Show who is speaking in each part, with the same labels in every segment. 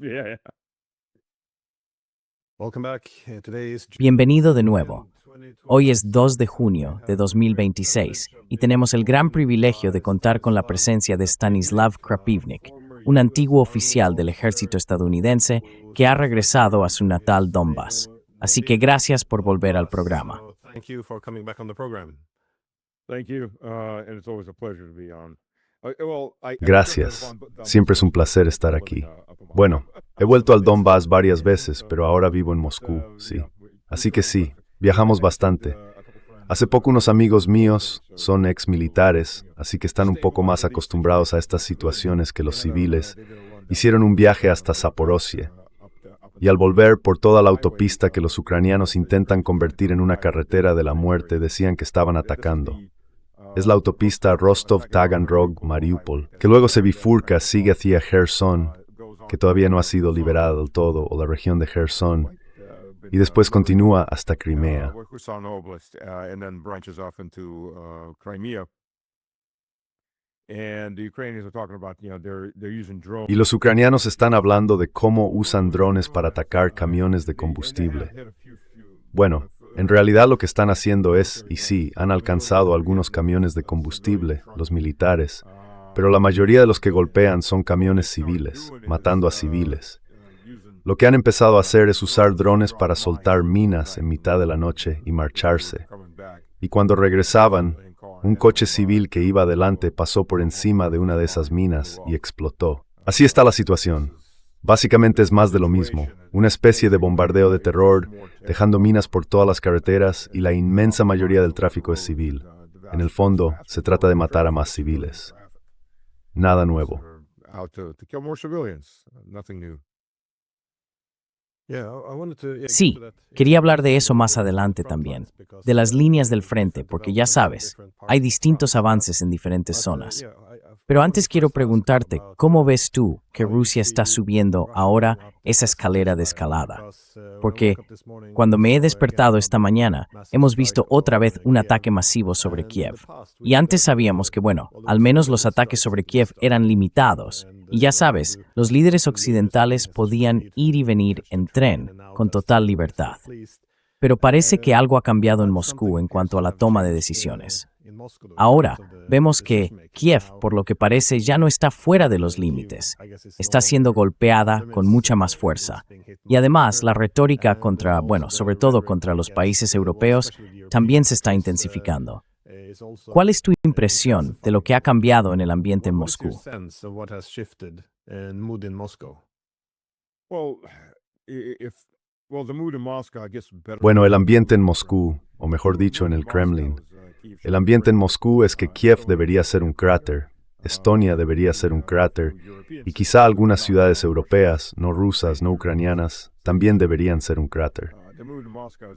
Speaker 1: Yeah.
Speaker 2: Welcome back. Today is
Speaker 3: Bienvenido de nuevo. Hoy es 2 de junio de 2026 y tenemos el gran privilegio de contar con la presencia de Stanislav Krapivnik, un antiguo oficial del ejército estadounidense que ha regresado a su natal Donbass. Así que gracias por volver al programa.
Speaker 2: Thank you for coming back on the program.
Speaker 1: Thank you. And it's always a pleasure to be on.
Speaker 4: Gracias. Siempre es un placer estar aquí. Bueno, he vuelto al Donbass varias veces, pero ahora vivo en Moscú, sí. Así que sí, viajamos bastante. Hace poco unos amigos míos son ex militares, así que están un poco más acostumbrados a estas situaciones que los civiles. Hicieron un viaje hasta Zaporozhye. Y al volver por toda la autopista que los ucranianos intentan convertir en una carretera de la muerte, decían que estaban atacando. Es la autopista Rostov-Taganrog-Mariupol, que luego se bifurca, sigue hacia Kherson, que todavía no ha sido liberada del todo, o la región de Kherson, y después continúa hasta Crimea. Y los ucranianos están hablando de cómo usan drones para atacar camiones de combustible. Bueno, en realidad lo que están haciendo es, y sí, han alcanzado algunos camiones de combustible, los militares, pero la mayoría de los que golpean son camiones civiles, matando a civiles. Lo que han empezado a hacer es usar drones para soltar minas en mitad de la noche y marcharse. Y cuando regresaban, un coche civil que iba adelante pasó por encima de una de esas minas y explotó. Así está la situación. Básicamente es más de lo mismo, una especie de bombardeo de terror, dejando minas por todas las carreteras y la inmensa mayoría del tráfico es civil. En el fondo, se trata de matar a más civiles. Nada nuevo.
Speaker 3: Sí, quería hablar de eso más adelante también, de las líneas del frente, porque ya sabes, hay distintos avances en diferentes zonas. Pero antes quiero preguntarte, ¿cómo ves tú que Rusia está subiendo ahora esa escalera de escalada? Porque cuando me he despertado esta mañana, hemos visto otra vez un ataque masivo sobre Kiev. Y antes sabíamos que, bueno, al menos los ataques sobre Kiev eran limitados. Y ya sabes, los líderes occidentales podían ir y venir en tren con total libertad. Pero parece que algo ha cambiado en Moscú en cuanto a la toma de decisiones. Ahora, vemos que Kiev, por lo que parece, ya no está fuera de los límites. Está siendo golpeada con mucha más fuerza. Y además, la retórica contra, sobre todo contra los países europeos, también se está intensificando. ¿Cuál es tu impresión de lo que ha cambiado en el ambiente en Moscú?
Speaker 4: Bueno, el ambiente en Moscú, o mejor dicho, en el Kremlin. El ambiente en Moscú es que Kiev debería ser un cráter, Estonia debería ser un cráter, y quizá algunas ciudades europeas, no rusas, no ucranianas, también deberían ser un cráter.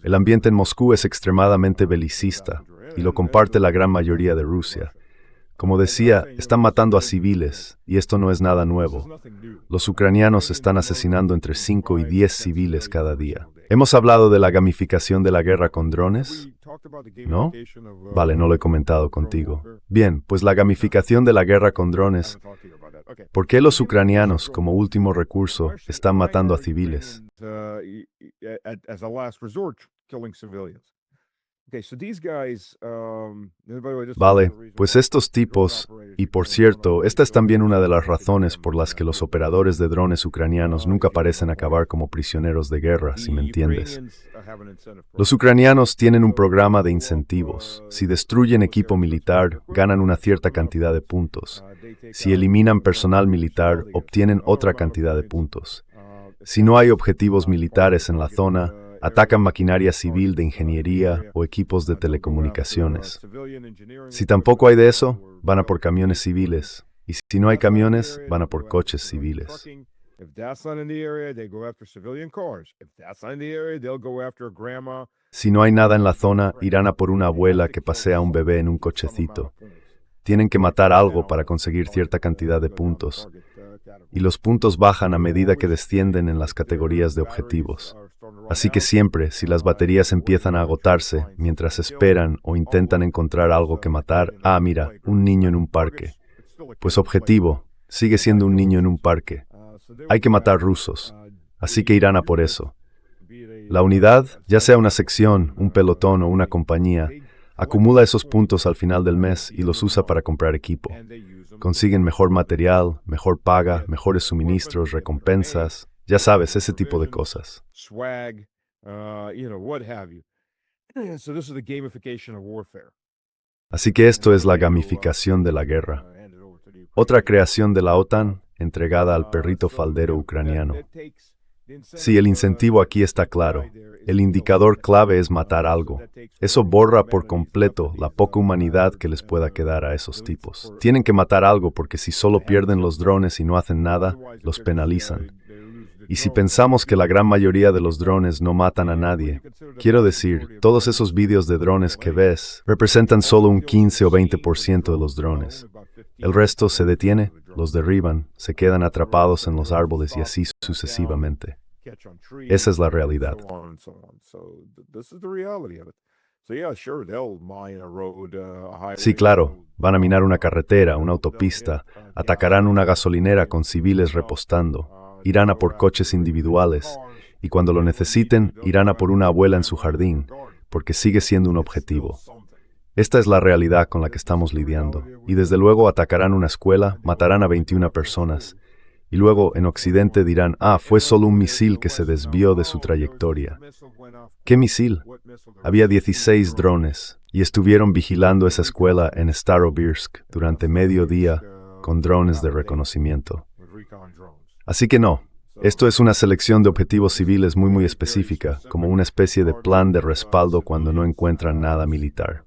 Speaker 4: El ambiente en Moscú es extremadamente belicista, y lo comparte la gran mayoría de Rusia. Como decía, están matando a civiles, y esto no es nada nuevo. Los ucranianos están asesinando entre 5 y 10 civiles cada día. ¿Hemos hablado de la gamificación de la guerra con drones? ¿No? Vale, no lo he comentado contigo. Bien, pues la gamificación de la guerra con drones. ¿Por qué los ucranianos, como último recurso, están matando a civiles? Vale, pues estos tipos, y por cierto, esta es también una de las razones por las que los operadores de drones ucranianos nunca parecen acabar como prisioneros de guerra, si me entiendes. Los ucranianos tienen un programa de incentivos. Si destruyen equipo militar, ganan una cierta cantidad de puntos. Si eliminan personal militar, obtienen otra cantidad de puntos. Si no hay objetivos militares en la zona, atacan maquinaria civil de ingeniería o equipos de telecomunicaciones. Si tampoco hay de eso, van a por camiones civiles. Y si no hay camiones, van a por coches civiles. Si no hay nada en la zona, irán a por una abuela que pasea a un bebé en un cochecito. Tienen que matar algo para conseguir cierta cantidad de puntos. Y los puntos bajan a medida que descienden en las categorías de objetivos. Así que siempre, si las baterías empiezan a agotarse, mientras esperan o intentan encontrar algo que matar, mira, un niño en un parque. Pues objetivo, sigue siendo un niño en un parque. Hay que matar rusos. Así que irán a por eso. La unidad, ya sea una sección, un pelotón o una compañía, acumula esos puntos al final del mes y los usa para comprar equipo. Consiguen mejor material, mejor paga, mejores suministros, recompensas, ya sabes, ese tipo de cosas.
Speaker 1: Swag, what have you. So this is the gamification of warfare.
Speaker 4: Así que esto es la gamificación de la guerra. Otra creación de la OTAN, entregada al perrito faldero ucraniano. Sí, el incentivo aquí está claro. El indicador clave es matar algo. Eso borra por completo la poca humanidad que les pueda quedar a esos tipos. Tienen que matar algo porque si solo pierden los drones y no hacen nada, los penalizan. Y si pensamos que la gran mayoría de los drones no matan a nadie, quiero decir, todos esos vídeos de drones que ves representan solo un 15 o 20% de los drones. El resto se detiene, los derriban, se quedan atrapados en los árboles y así sucesivamente. Esa es la realidad. Sí, claro, van a minar una carretera, una autopista, atacarán una gasolinera con civiles repostando. Irán a por coches individuales, y cuando lo necesiten, irán a por una abuela en su jardín, porque sigue siendo un objetivo. Esta es la realidad con la que estamos lidiando, y desde luego atacarán una escuela, matarán a 21 personas, y luego en Occidente dirán, fue solo un misil que se desvió de su trayectoria. ¿Qué misil? Había 16 drones, y estuvieron vigilando esa escuela en Starovyrsk durante medio día con drones de reconocimiento. Así que no, esto es una selección de objetivos civiles muy específica, como una especie de plan de respaldo cuando no encuentran nada militar.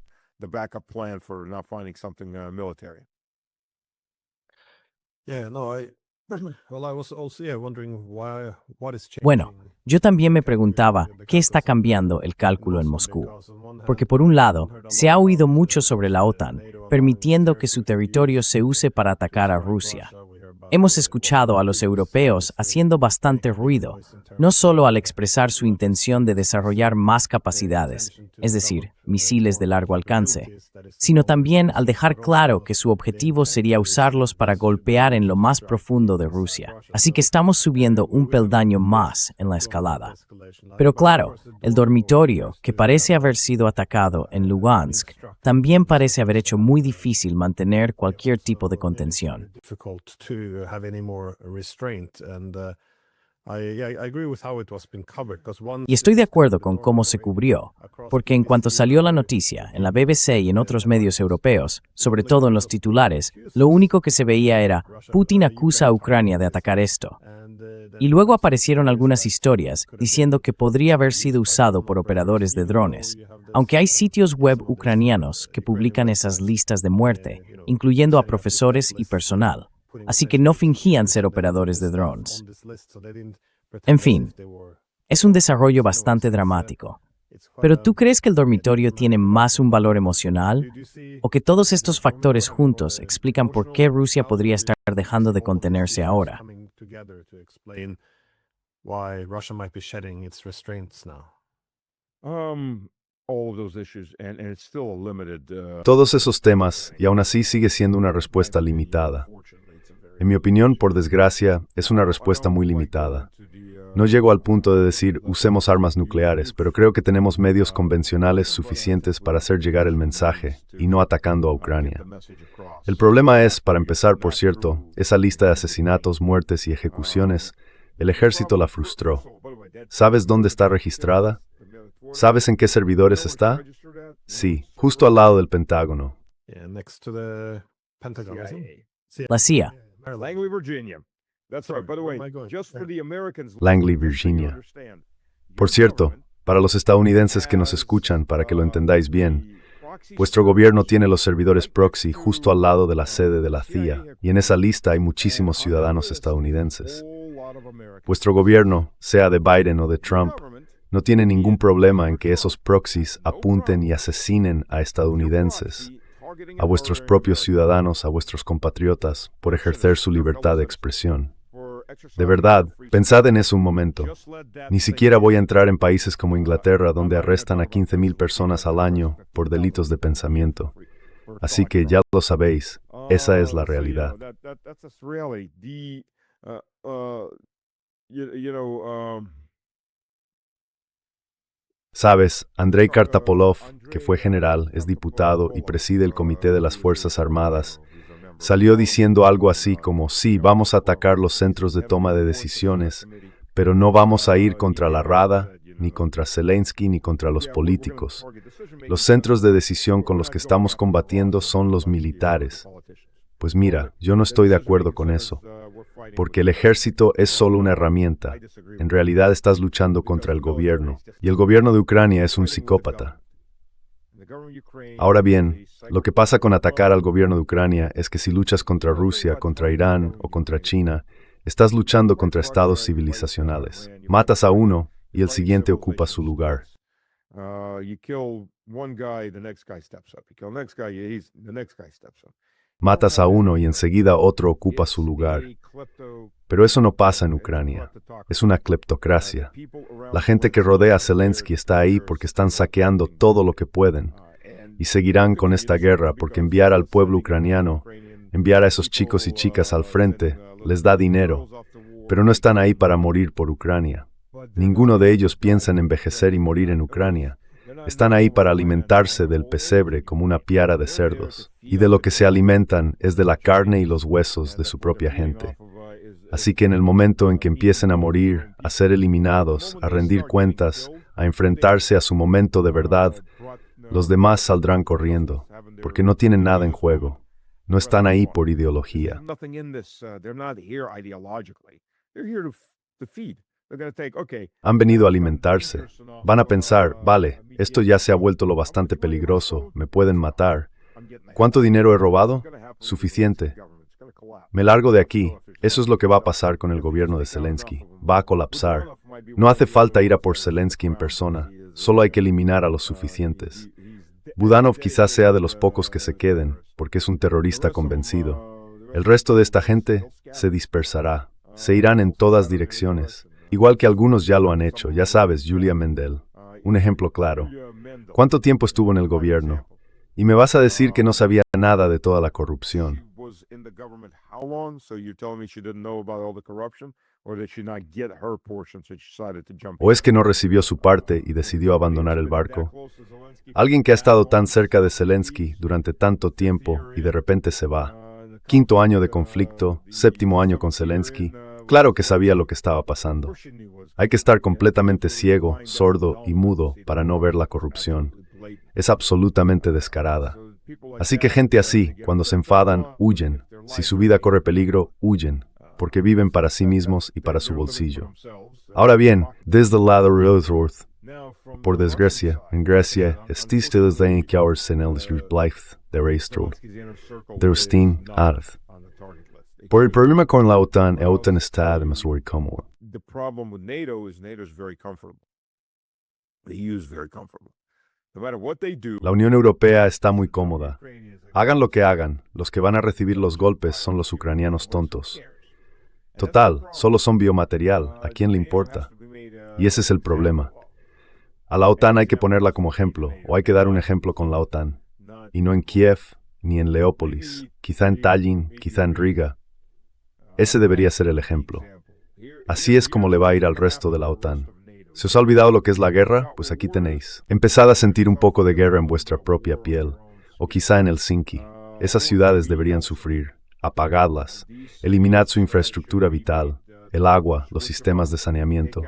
Speaker 3: Bueno, yo también me preguntaba qué está cambiando el cálculo en Moscú. Porque por un lado, se ha oído mucho sobre la OTAN, permitiendo que su territorio se use para atacar a Rusia. Hemos escuchado a los europeos haciendo bastante ruido, no solo al expresar su intención de desarrollar más capacidades, es decir, misiles de largo alcance, sino también al dejar claro que su objetivo sería usarlos para golpear en lo más profundo de Rusia. Así que estamos subiendo un peldaño más en la escalada. Pero claro, el dormitorio, que parece haber sido atacado en Lugansk, también parece haber hecho muy difícil mantener cualquier tipo de contención. Y estoy de acuerdo con cómo se cubrió, porque en cuanto salió la noticia, en la BBC y en otros medios europeos, sobre todo en los titulares, lo único que se veía era «Putin acusa a Ucrania de atacar esto». Y luego aparecieron algunas historias diciendo que podría haber sido usado por operadores de drones, aunque hay sitios web ucranianos que publican esas listas de muerte, incluyendo a profesores y personal. Así que no fingían ser operadores de drones. En fin, es un desarrollo bastante dramático. ¿Pero tú crees que el dormitorio tiene más un valor emocional? ¿O que todos estos factores juntos explican por qué Rusia podría estar dejando de contenerse ahora?
Speaker 4: Todos esos temas, y aún así sigue siendo una respuesta limitada. En mi opinión, por desgracia, es una respuesta muy limitada. No llego al punto de decir, usemos armas nucleares, pero creo que tenemos medios convencionales suficientes para hacer llegar el mensaje, y no atacando a Ucrania. El problema es, para empezar, por cierto, esa lista de asesinatos, muertes y ejecuciones, el ejército la frustró. ¿Sabes dónde está registrada? ¿Sabes en qué servidores está? Sí, justo al lado del Pentágono.
Speaker 3: La CIA.
Speaker 4: Langley, Virginia. Por cierto, para los estadounidenses que nos escuchan, para que lo entendáis bien, vuestro gobierno tiene los servidores proxy justo al lado de la sede de la CIA, y en esa lista hay muchísimos ciudadanos estadounidenses. Vuestro gobierno, sea de Biden o de Trump, no tiene ningún problema en que esos proxies apunten y asesinen a estadounidenses, a vuestros propios ciudadanos, a vuestros compatriotas, por ejercer su libertad de expresión. De verdad, pensad en eso un momento. Ni siquiera voy a entrar en países como Inglaterra, donde arrestan a 15,000 personas al año por delitos de pensamiento. Así que ya lo sabéis, esa es la realidad.
Speaker 1: Uh, uh, you know,
Speaker 4: Sabes, Andrei Kartapolov, que fue general, es diputado y preside el Comité de las Fuerzas Armadas, salió diciendo algo así como: sí, vamos a atacar los centros de toma de decisiones, pero no vamos a ir contra la Rada, ni contra Zelensky, ni contra los políticos. Los centros de decisión con los que estamos combatiendo son los militares. Pues mira, yo no estoy de acuerdo con eso, porque el ejército es solo una herramienta. En realidad estás luchando contra el gobierno, y el gobierno de Ucrania es un psicópata. Ahora bien, lo que pasa con atacar al gobierno de Ucrania es que si luchas contra Rusia, contra Irán o contra China, estás luchando contra estados civilizacionales. Matas a uno y el siguiente ocupa su lugar. Matas a uno y enseguida otro ocupa su lugar. Pero eso no pasa en Ucrania. Es una cleptocracia. La gente que rodea a Zelensky está ahí porque están saqueando todo lo que pueden. Y seguirán con esta guerra porque enviar al pueblo ucraniano, enviar a esos chicos y chicas al frente, les da dinero. Pero no están ahí para morir por Ucrania. Ninguno de ellos piensa en envejecer y morir en Ucrania. Están ahí para alimentarse del pesebre como una piara de cerdos. Y de lo que se alimentan es de la carne y los huesos de su propia gente. Así que en el momento en que empiecen a morir, a ser eliminados, a rendir cuentas, a enfrentarse a su momento de verdad, los demás saldrán corriendo, porque no tienen nada en juego. No están ahí por ideología. Han venido a alimentarse. Van a pensar: vale, esto ya se ha vuelto lo bastante peligroso, me pueden matar. ¿Cuánto dinero he robado? Suficiente. Me largo de aquí. Eso es lo que va a pasar con el gobierno de Zelensky. Va a colapsar. No hace falta ir a por Zelensky en persona, solo hay que eliminar a los suficientes. Budanov quizás sea de los pocos que se queden, porque es un terrorista convencido. El resto de esta gente se dispersará, se irán en todas direcciones. Igual que algunos ya lo han hecho, ya sabes, Yulia Mendel. Un ejemplo claro. ¿Cuánto tiempo estuvo en el gobierno? Y me vas a decir que no sabía nada de toda la corrupción. ¿O es que no recibió su parte y decidió abandonar el barco? Alguien que ha estado tan cerca de Zelensky durante tanto tiempo y de repente se va. 5º año de conflicto, 7º año con Zelensky. Claro que sabía lo que estaba pasando. Hay que estar completamente ciego, sordo y mudo para no ver la corrupción. Es absolutamente descarada. Así que gente así, cuando se enfadan, huyen. Si su vida corre peligro, huyen, porque viven para sí mismos y para su bolsillo. Ahora bien, desde el lado ruso, por desgracia, en Grecia, existe desde que ahora se blijft de resto, de Rustin Arth. Por el problema con la OTAN está demasiado cómodo.
Speaker 1: The problem with NATO is very comfortable. The EU is very comfortable. No matter what they do,
Speaker 4: La Unión Europea está muy cómoda. Hagan lo que hagan, los que van a recibir los golpes son los ucranianos tontos. Total, solo son biomaterial, ¿a quién le importa? Y ese es el problema. A la OTAN hay que ponerla como ejemplo, o hay que dar un ejemplo con la OTAN. Y no en Kiev, ni en Leópolis, quizá en Tallinn, quizá en Riga. Ese debería ser el ejemplo. Así es como le va a ir al resto de la OTAN. ¿Se os ha olvidado lo que es la guerra? Pues aquí tenéis. Empezad a sentir un poco de guerra en vuestra propia piel, o quizá en Helsinki. Esas ciudades deberían sufrir. Apagadlas. Eliminad su infraestructura vital, el agua, los sistemas de saneamiento.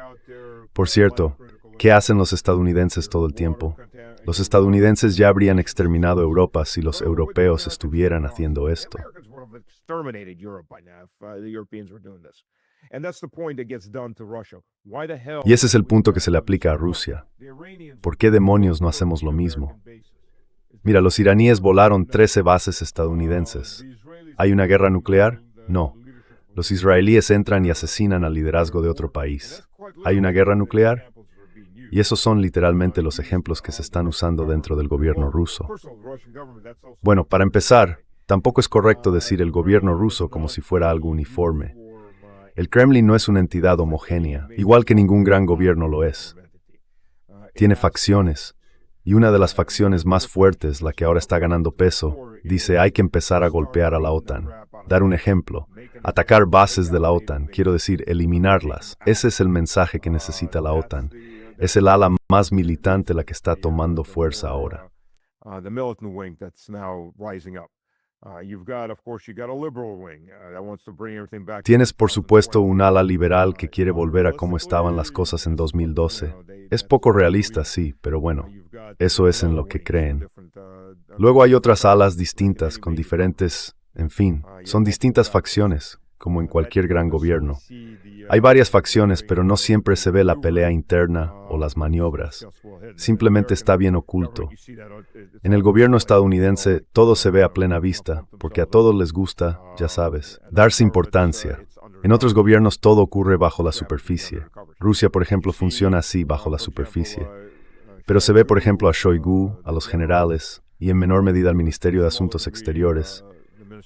Speaker 4: Por cierto, ¿qué hacen los estadounidenses todo el tiempo? Los estadounidenses ya habrían exterminado Europa si los europeos estuvieran haciendo esto. Y ese es el punto que se le aplica a Rusia. ¿Por qué demonios no hacemos lo mismo? Mira, los iraníes volaron 13 bases estadounidenses. ¿Hay una guerra nuclear? No. Los israelíes entran y asesinan al liderazgo de otro país. ¿Hay una guerra nuclear? Y esos son literalmente los ejemplos que se están usando dentro del gobierno ruso. Bueno, para empezar, tampoco es correcto decir el gobierno ruso como si fuera algo uniforme. El Kremlin no es una entidad homogénea, igual que ningún gran gobierno lo es. Tiene facciones, Y una de las facciones más fuertes, la que ahora está ganando peso, dice hay que empezar a golpear a la OTAN. Dar un ejemplo, atacar bases de la OTAN, quiero decir, eliminarlas. Ese es el mensaje que necesita la OTAN. Es el ala más militante la que está tomando fuerza ahora. Tienes, por supuesto, un ala liberal que quiere volver a cómo estaban las cosas en 2012. Es poco realista, sí, pero bueno, eso es en lo que creen. Luego hay otras alas distintas, con diferentes, en fin, son distintas facciones, como en cualquier gran gobierno. Hay varias facciones, pero no siempre se ve la pelea interna o las maniobras. Simplemente está bien oculto. En el gobierno estadounidense todo se ve a plena vista, porque a todos les gusta, ya sabes, darse importancia. En otros gobiernos todo ocurre bajo la superficie. Rusia, por ejemplo, funciona así, bajo la superficie. Pero se ve, por ejemplo, a Shoigu, a los generales, y en menor medida al Ministerio de Asuntos Exteriores,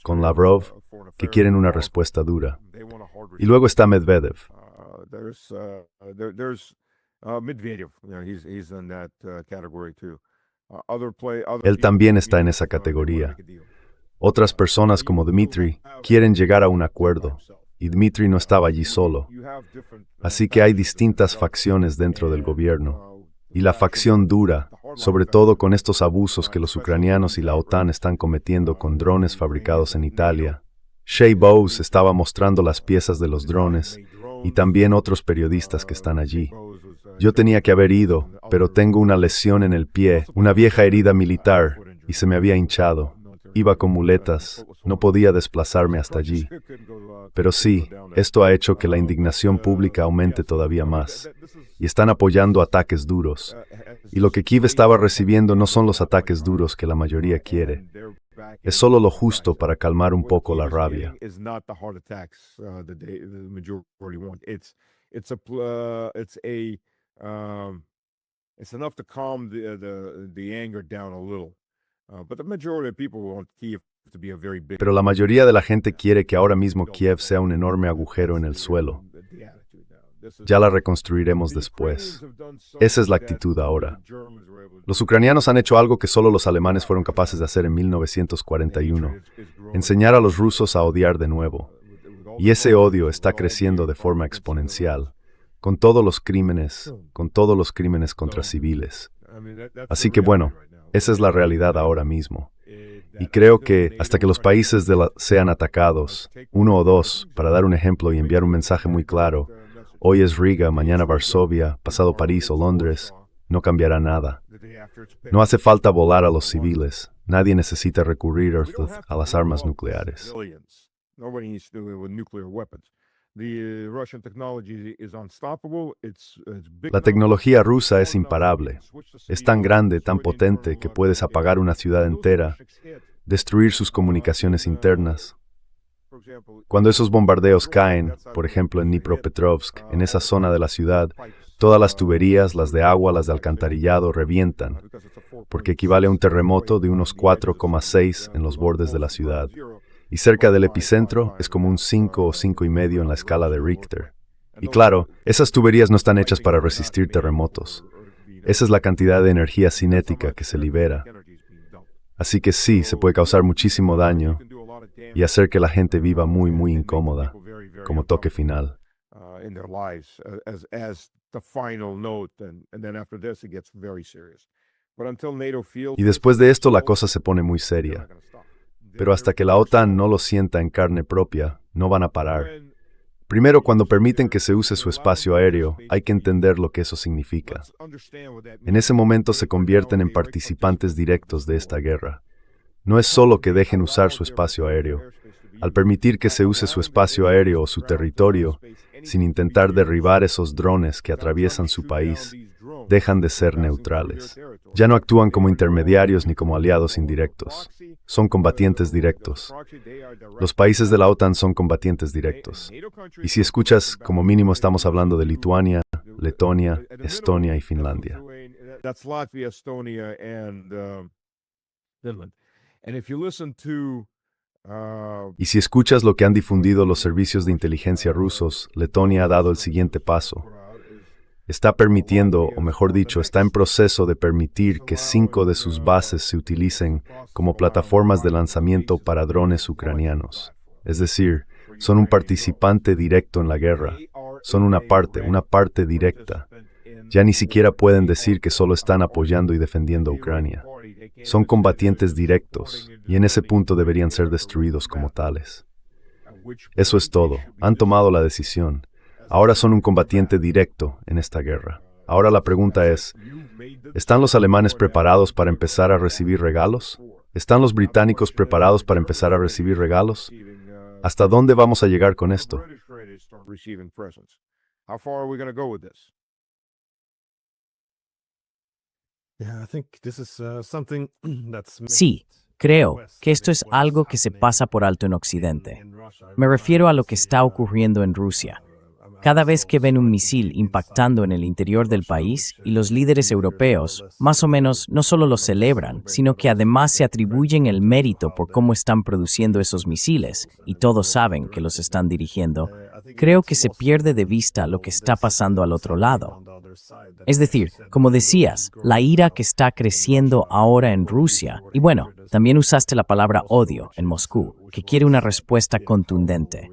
Speaker 4: con Lavrov, que quieren una respuesta dura. Y luego está Medvedev. Él también está en esa categoría. Otras personas como Dmitry quieren llegar a un acuerdo, y Dmitry no estaba allí solo. Así que hay distintas facciones dentro del gobierno. Y la facción dura, sobre todo con estos abusos que los ucranianos y la OTAN están cometiendo con drones fabricados en Italia. Shea Bose estaba mostrando las piezas de los drones, y también otros periodistas que están allí. Yo tenía que haber ido, pero tengo una lesión en el pie, una vieja herida militar, y se me había hinchado. Iba con muletas, no podía desplazarme hasta allí. Pero sí, esto ha hecho que la indignación pública aumente todavía más. Y están apoyando ataques duros. Y lo que Kiev estaba recibiendo no son los ataques duros que la mayoría quiere. Es solo lo justo para calmar un poco la rabia. Pero la mayoría de la gente quiere que ahora mismo Kiev sea un enorme agujero en el suelo. Ya la reconstruiremos después. Esa es la actitud ahora. Los ucranianos han hecho algo que solo los alemanes fueron capaces de hacer en 1941. Enseñar a los rusos a odiar de nuevo. Y ese odio está creciendo de forma exponencial, con todos los crímenes contra civiles. Así que bueno, esa es la realidad ahora mismo. Y creo que hasta que los países sean atacados, uno o dos, para dar un ejemplo y enviar un mensaje muy claro, hoy es Riga, mañana Varsovia, pasado París o Londres, no cambiará nada. No hace falta volar a los civiles. Nadie necesita recurrir a las armas nucleares. La tecnología rusa es imparable. Es tan grande, tan potente, que puedes apagar una ciudad entera, destruir sus comunicaciones internas. Cuando esos bombardeos caen, por ejemplo en Dnipropetrovsk, en esa zona de la ciudad, todas las tuberías, las de agua, las de alcantarillado, revientan, porque equivale a un terremoto de unos 4,6 en los bordes de la ciudad. Y cerca del epicentro es como un 5 o 5,5 en la escala de Richter. Y claro, esas tuberías no están hechas para resistir terremotos. Esa es la cantidad de energía cinética que se libera. Así que sí, se puede causar muchísimo daño y hacer que la gente viva muy, muy incómoda, como toque final. Y después de esto la cosa se pone muy seria. Pero hasta que la OTAN no lo sienta en carne propia, no van a parar. Primero, cuando permiten que se use su espacio aéreo, hay que entender lo que eso significa. En ese momento se convierten en participantes directos de esta guerra. No es solo que dejen usar su espacio aéreo. Al permitir que se use su espacio aéreo o su territorio, sin intentar derribar esos drones que atraviesan su país, dejan de ser neutrales. Ya no actúan como intermediarios ni como aliados indirectos. Son combatientes directos. Los países de la OTAN son combatientes directos. Y si escuchas, como mínimo estamos hablando de Lituania, Letonia, Estonia y Finlandia. Y si escuchas lo que han difundido los servicios de inteligencia rusos, Letonia ha dado el siguiente paso. está permitiendo, o mejor dicho, está en proceso de permitir que 5 de sus bases se utilicen como plataformas de lanzamiento para drones ucranianos. Es decir, son un participante directo en la guerra. Son una parte directa. Ya ni siquiera pueden decir que solo están apoyando y defendiendo a Ucrania. Son combatientes directos, y en ese punto deberían ser destruidos como tales. Eso es todo. Han tomado la decisión. Ahora son un combatiente directo en esta guerra. Ahora la pregunta es, ¿están los alemanes preparados para empezar a recibir regalos? ¿Están los británicos preparados para empezar a recibir regalos? ¿Hasta dónde vamos a llegar con esto?
Speaker 3: Sí, creo que esto es algo que se pasa por alto en Occidente. Me refiero a lo que está ocurriendo en Rusia. Cada vez que ven un misil impactando en el interior del país y los líderes europeos, más o menos, no solo lo celebran, sino que además se atribuyen el mérito por cómo están produciendo esos misiles, y todos saben que los están dirigiendo, creo que se pierde de vista lo que está pasando al otro lado. Es decir, como decías, la ira que está creciendo ahora en Rusia, y bueno, también usaste la palabra odio en Moscú, que quiere una respuesta contundente.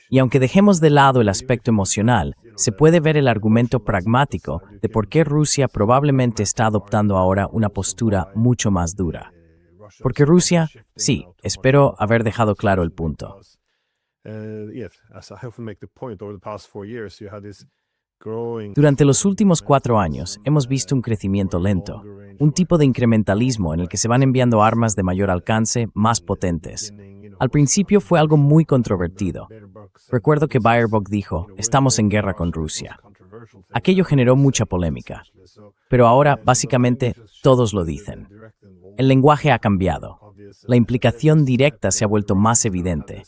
Speaker 3: Y aunque dejemos de lado el aspecto emocional, se puede ver el argumento pragmático de por qué Rusia probablemente está adoptando ahora una postura mucho más dura. Porque Rusia, sí, espero haber dejado claro el punto. Durante los últimos 4 años hemos visto un crecimiento lento, un tipo de incrementalismo en el que se van enviando armas de mayor alcance, más potentes. Al principio fue algo muy controvertido. Recuerdo que Baerbock dijo, estamos en guerra con Rusia. Aquello generó mucha polémica. Pero ahora, básicamente, todos lo dicen. El lenguaje ha cambiado. La implicación directa se ha vuelto más evidente.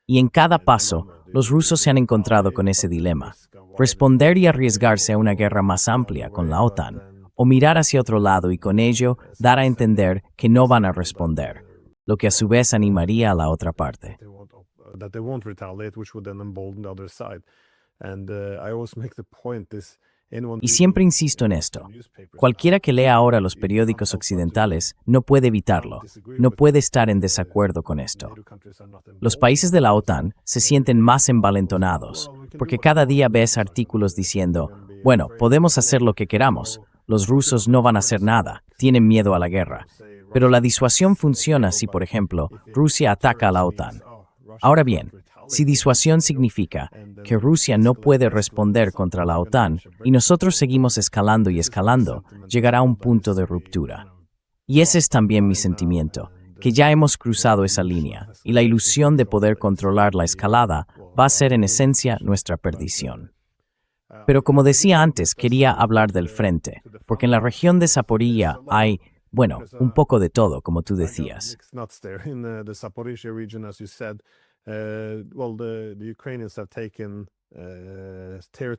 Speaker 3: Y en cada paso, los rusos se han encontrado con ese dilema. Responder y arriesgarse a una guerra más amplia con la OTAN, o mirar hacia otro lado y con ello dar a entender que no van a responder, lo que a su vez animaría a la otra parte. Y siempre insisto en esto. Cualquiera que lea ahora los periódicos occidentales no puede evitarlo, no puede estar en desacuerdo con esto. Los países de la OTAN se sienten más envalentonados, porque cada día ves artículos diciendo, bueno, podemos hacer lo que queramos, los rusos no van a hacer nada, tienen miedo a la guerra. Pero la disuasión funciona si, por ejemplo, Rusia ataca a la OTAN. Ahora bien, si disuasión significa que Rusia no puede responder contra la OTAN y nosotros seguimos escalando y escalando, llegará un punto de ruptura. Y ese es también mi sentimiento, que ya hemos cruzado esa línea y la ilusión de poder controlar la escalada va a ser en esencia nuestra perdición. Pero como decía antes, quería hablar del frente, porque en la región de Zaporilla hay, bueno, un poco de todo, como tú decías.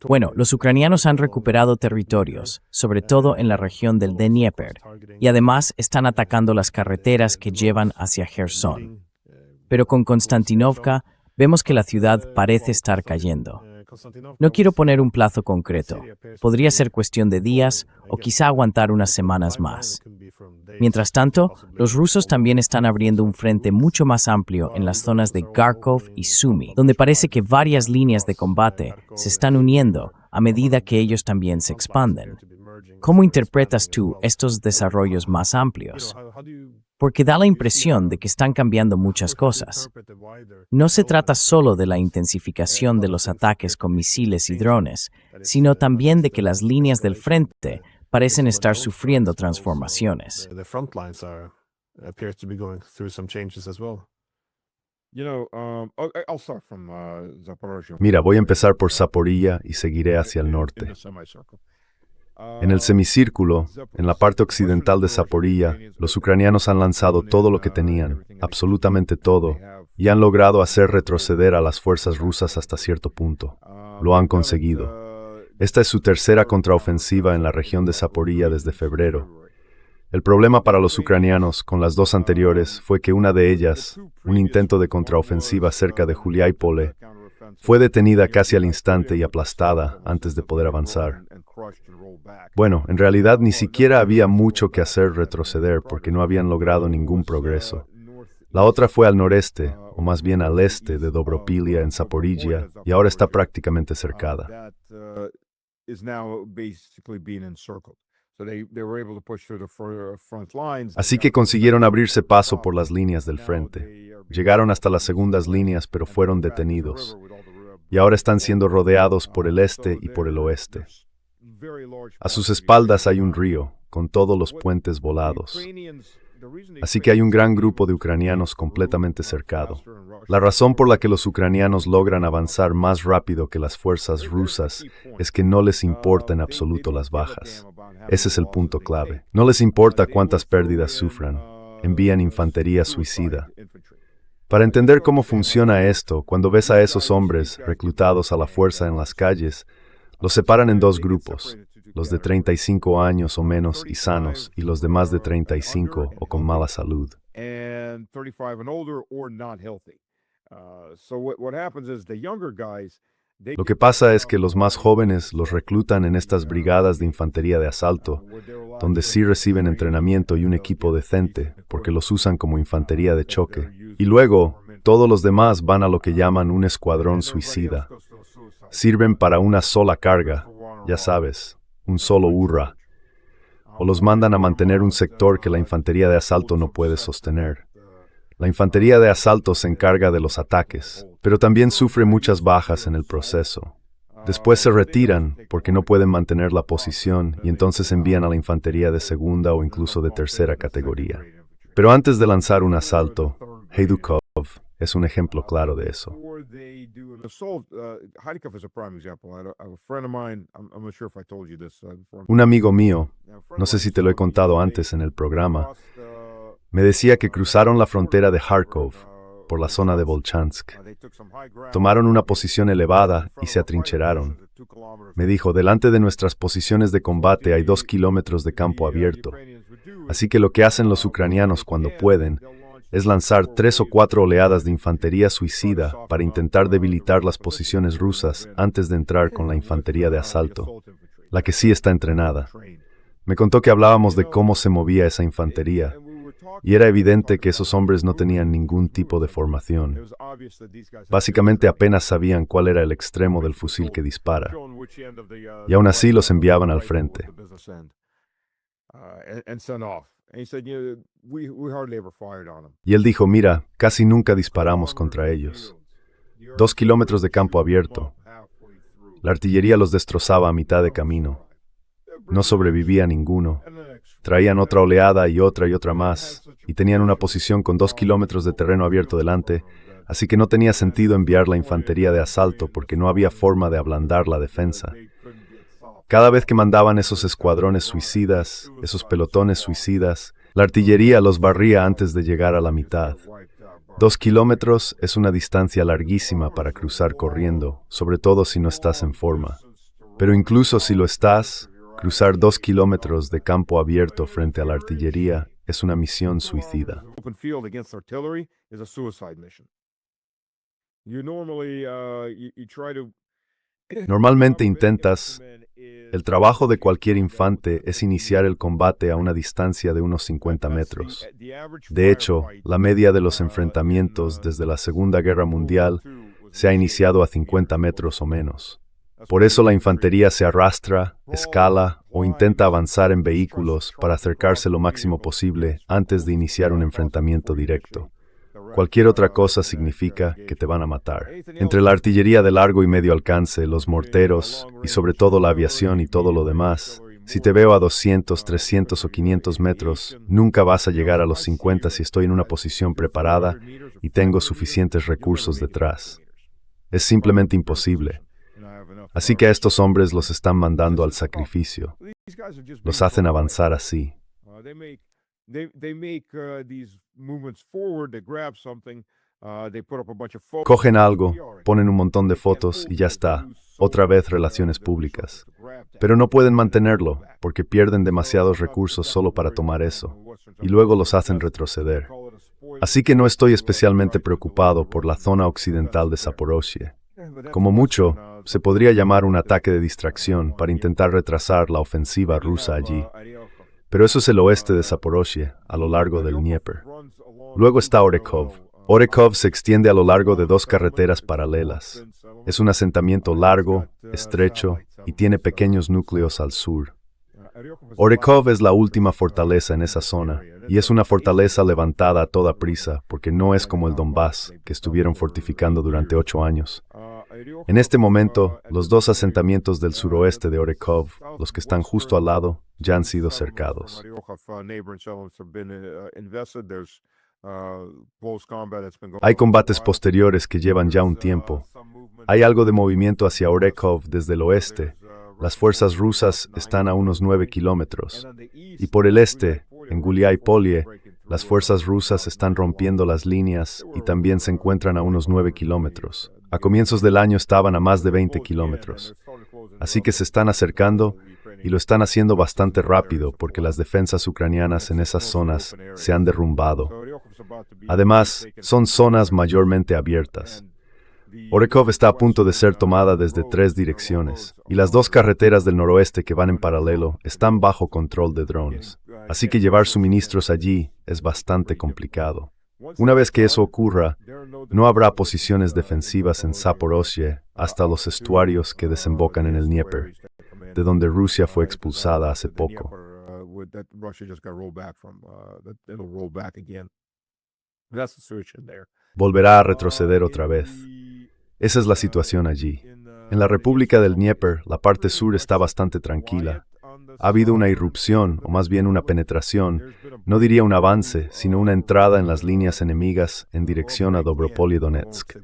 Speaker 3: Bueno, los ucranianos han recuperado territorios, sobre todo en la región del Dnieper, y además están atacando las carreteras que llevan hacia Gerson. Pero con Konstantinovka vemos que la ciudad parece estar cayendo. No quiero poner un plazo concreto. Podría ser cuestión de días o quizá aguantar unas semanas más. Mientras tanto, los rusos también están abriendo un frente mucho más amplio en las zonas de Kharkov y Sumy, donde parece que varias líneas de combate se están uniendo a medida que ellos también se expanden. ¿Cómo interpretas tú estos desarrollos más amplios? Porque da la impresión de que están cambiando muchas cosas. No se trata solo de la intensificación de los ataques con misiles y drones, sino también de que las líneas del frente parecen estar sufriendo transformaciones.
Speaker 4: Mira, voy a empezar por Zaporilla y seguiré hacia el norte. En el semicírculo, en la parte occidental de Zaporilla, los ucranianos han lanzado todo lo que tenían, absolutamente todo, y han logrado hacer retroceder a las fuerzas rusas hasta cierto punto. Lo han conseguido. Esta es su tercera contraofensiva en la región de Zaporilla desde febrero. El problema para los ucranianos con las dos anteriores fue que una de ellas, un intento de contraofensiva cerca de Juliápole, fue detenida casi al instante y aplastada antes de poder avanzar. Bueno, en realidad ni siquiera había mucho que hacer retroceder porque no habían logrado ningún progreso. La otra fue al noreste, o más bien al este de Dobropilia en Zaporizhia, y ahora está prácticamente cercada. Así que consiguieron abrirse paso por las líneas del frente. Llegaron hasta las segundas líneas, pero fueron detenidos. Y ahora están siendo rodeados por el este y por el oeste. A sus espaldas hay un río, con todos los puentes volados. Así que hay un gran grupo de ucranianos completamente cercado. La razón por la que los ucranianos logran avanzar más rápido que las fuerzas rusas es que no les importa en absoluto las bajas. Ese es el punto clave. No les importa cuántas pérdidas sufran. Envían infantería suicida. Para entender cómo funciona esto, cuando ves a esos hombres reclutados a la fuerza en las calles, los separan en dos grupos. Los de 35 años o menos y sanos, y los de más de 35 o con mala salud. Lo que pasa es que los más jóvenes los reclutan en estas brigadas de infantería de asalto, donde sí reciben entrenamiento y un equipo decente, porque los usan como infantería de choque. Y luego, todos los demás van a lo que llaman un escuadrón suicida. Sirven para una sola carga, ya sabes, un solo hurra, o los mandan a mantener un sector que la infantería de asalto no puede sostener. La infantería de asalto se encarga de los ataques, pero también sufre muchas bajas en el proceso. Después se retiran porque no pueden mantener la posición y entonces envían a la infantería de segunda o incluso de tercera categoría. Pero antes de lanzar un asalto, Heydukov es un ejemplo claro de eso. Un amigo mío, no sé si te lo he contado antes en el programa, me decía que cruzaron la frontera de Kharkov por la zona de Volchansk. Tomaron una posición elevada y se atrincheraron. Me dijo, delante de nuestras posiciones de combate hay 2 kilómetros de campo abierto. Así que lo que hacen los ucranianos cuando pueden es lanzar 3 o 4 oleadas de infantería suicida para intentar debilitar las posiciones rusas antes de entrar con la infantería de asalto, la que sí está entrenada. Me contó que hablábamos de cómo se movía esa infantería, y era evidente que esos hombres no tenían ningún tipo de formación. Básicamente apenas sabían cuál era el extremo del fusil que dispara, y aún así los enviaban al frente. Y él dijo, mira, casi nunca disparamos contra ellos. 2 kilómetros de campo abierto. La artillería los destrozaba a mitad de camino. No sobrevivía ninguno. Traían otra oleada y otra más, y tenían una posición con 2 kilómetros de terreno abierto delante, así que no tenía sentido enviar la infantería de asalto porque no había forma de ablandar la defensa. Cada vez que mandaban esos escuadrones suicidas, esos pelotones suicidas, la artillería los barría antes de llegar a la mitad. 2 kilómetros es una distancia larguísima para cruzar corriendo, sobre todo si no estás en forma. Pero incluso si lo estás, cruzar 2 kilómetros de campo abierto frente a la artillería es una misión suicida. Normalmente intentas. El trabajo de cualquier infante es iniciar el combate a una distancia de unos 50 metros. De hecho, la media de los enfrentamientos desde la Segunda Guerra Mundial se ha iniciado a 50 metros o menos. Por eso la infantería se arrastra, escala o intenta avanzar en vehículos para acercarse lo máximo posible antes de iniciar un enfrentamiento directo. Cualquier otra cosa significa que te van a matar. Entre la artillería de largo y medio alcance, los morteros y sobre todo la aviación y todo lo demás, si te veo a 200, 300 o 500 metros, nunca vas a llegar a los 50 si estoy en una posición preparada y tengo suficientes recursos detrás. Es simplemente imposible. Así que a estos hombres los están mandando al sacrificio. Los hacen avanzar así. Cogen algo, ponen un montón de fotos y ya está. Otra vez relaciones públicas. Pero no pueden mantenerlo porque pierden demasiados recursos solo para tomar eso. Y luego los hacen retroceder. Así que no estoy especialmente preocupado por la zona occidental de Zaporozhye. Como mucho, se podría llamar un ataque de distracción para intentar retrasar la ofensiva rusa allí. Pero eso es el oeste de Zaporozhye, a lo largo del Dnieper. Luego está Orekov. Orekov se extiende a lo largo de dos carreteras paralelas. Es un asentamiento largo, estrecho y tiene pequeños núcleos al sur. Orekov es la última fortaleza en esa zona, y es una fortaleza levantada a toda prisa porque no es como el Donbass, que estuvieron fortificando durante 8 años. En este momento, los dos asentamientos del suroeste de Orekov, los que están justo al lado, ya han sido cercados. Hay combates posteriores que llevan ya un tiempo. Hay algo de movimiento hacia Orekov desde el oeste. Las fuerzas rusas están a unos 9 kilómetros. Y por el este, en Guliái-Polye, las fuerzas rusas están rompiendo las líneas y también se encuentran a unos 9 kilómetros. A comienzos del año estaban a más de 20 kilómetros. Así que se están acercando y lo están haciendo bastante rápido porque las defensas ucranianas en esas zonas se han derrumbado. Además, son zonas mayormente abiertas. Orekov está a punto de ser tomada desde 3 direcciones, y las 2 carreteras del noroeste que van en paralelo están bajo control de drones. Así que llevar suministros allí es bastante complicado. Una vez que eso ocurra, no habrá posiciones defensivas en Zaporozhye hasta los estuarios que desembocan en el Dnieper, de donde Rusia fue expulsada hace poco. Volverá a retroceder otra vez. Esa es la situación allí. En la República del Dnieper, la parte sur está bastante tranquila. Ha habido una irrupción, o más bien una penetración, no diría un avance, sino una entrada en las líneas enemigas en dirección a Dobropol y Donetsk.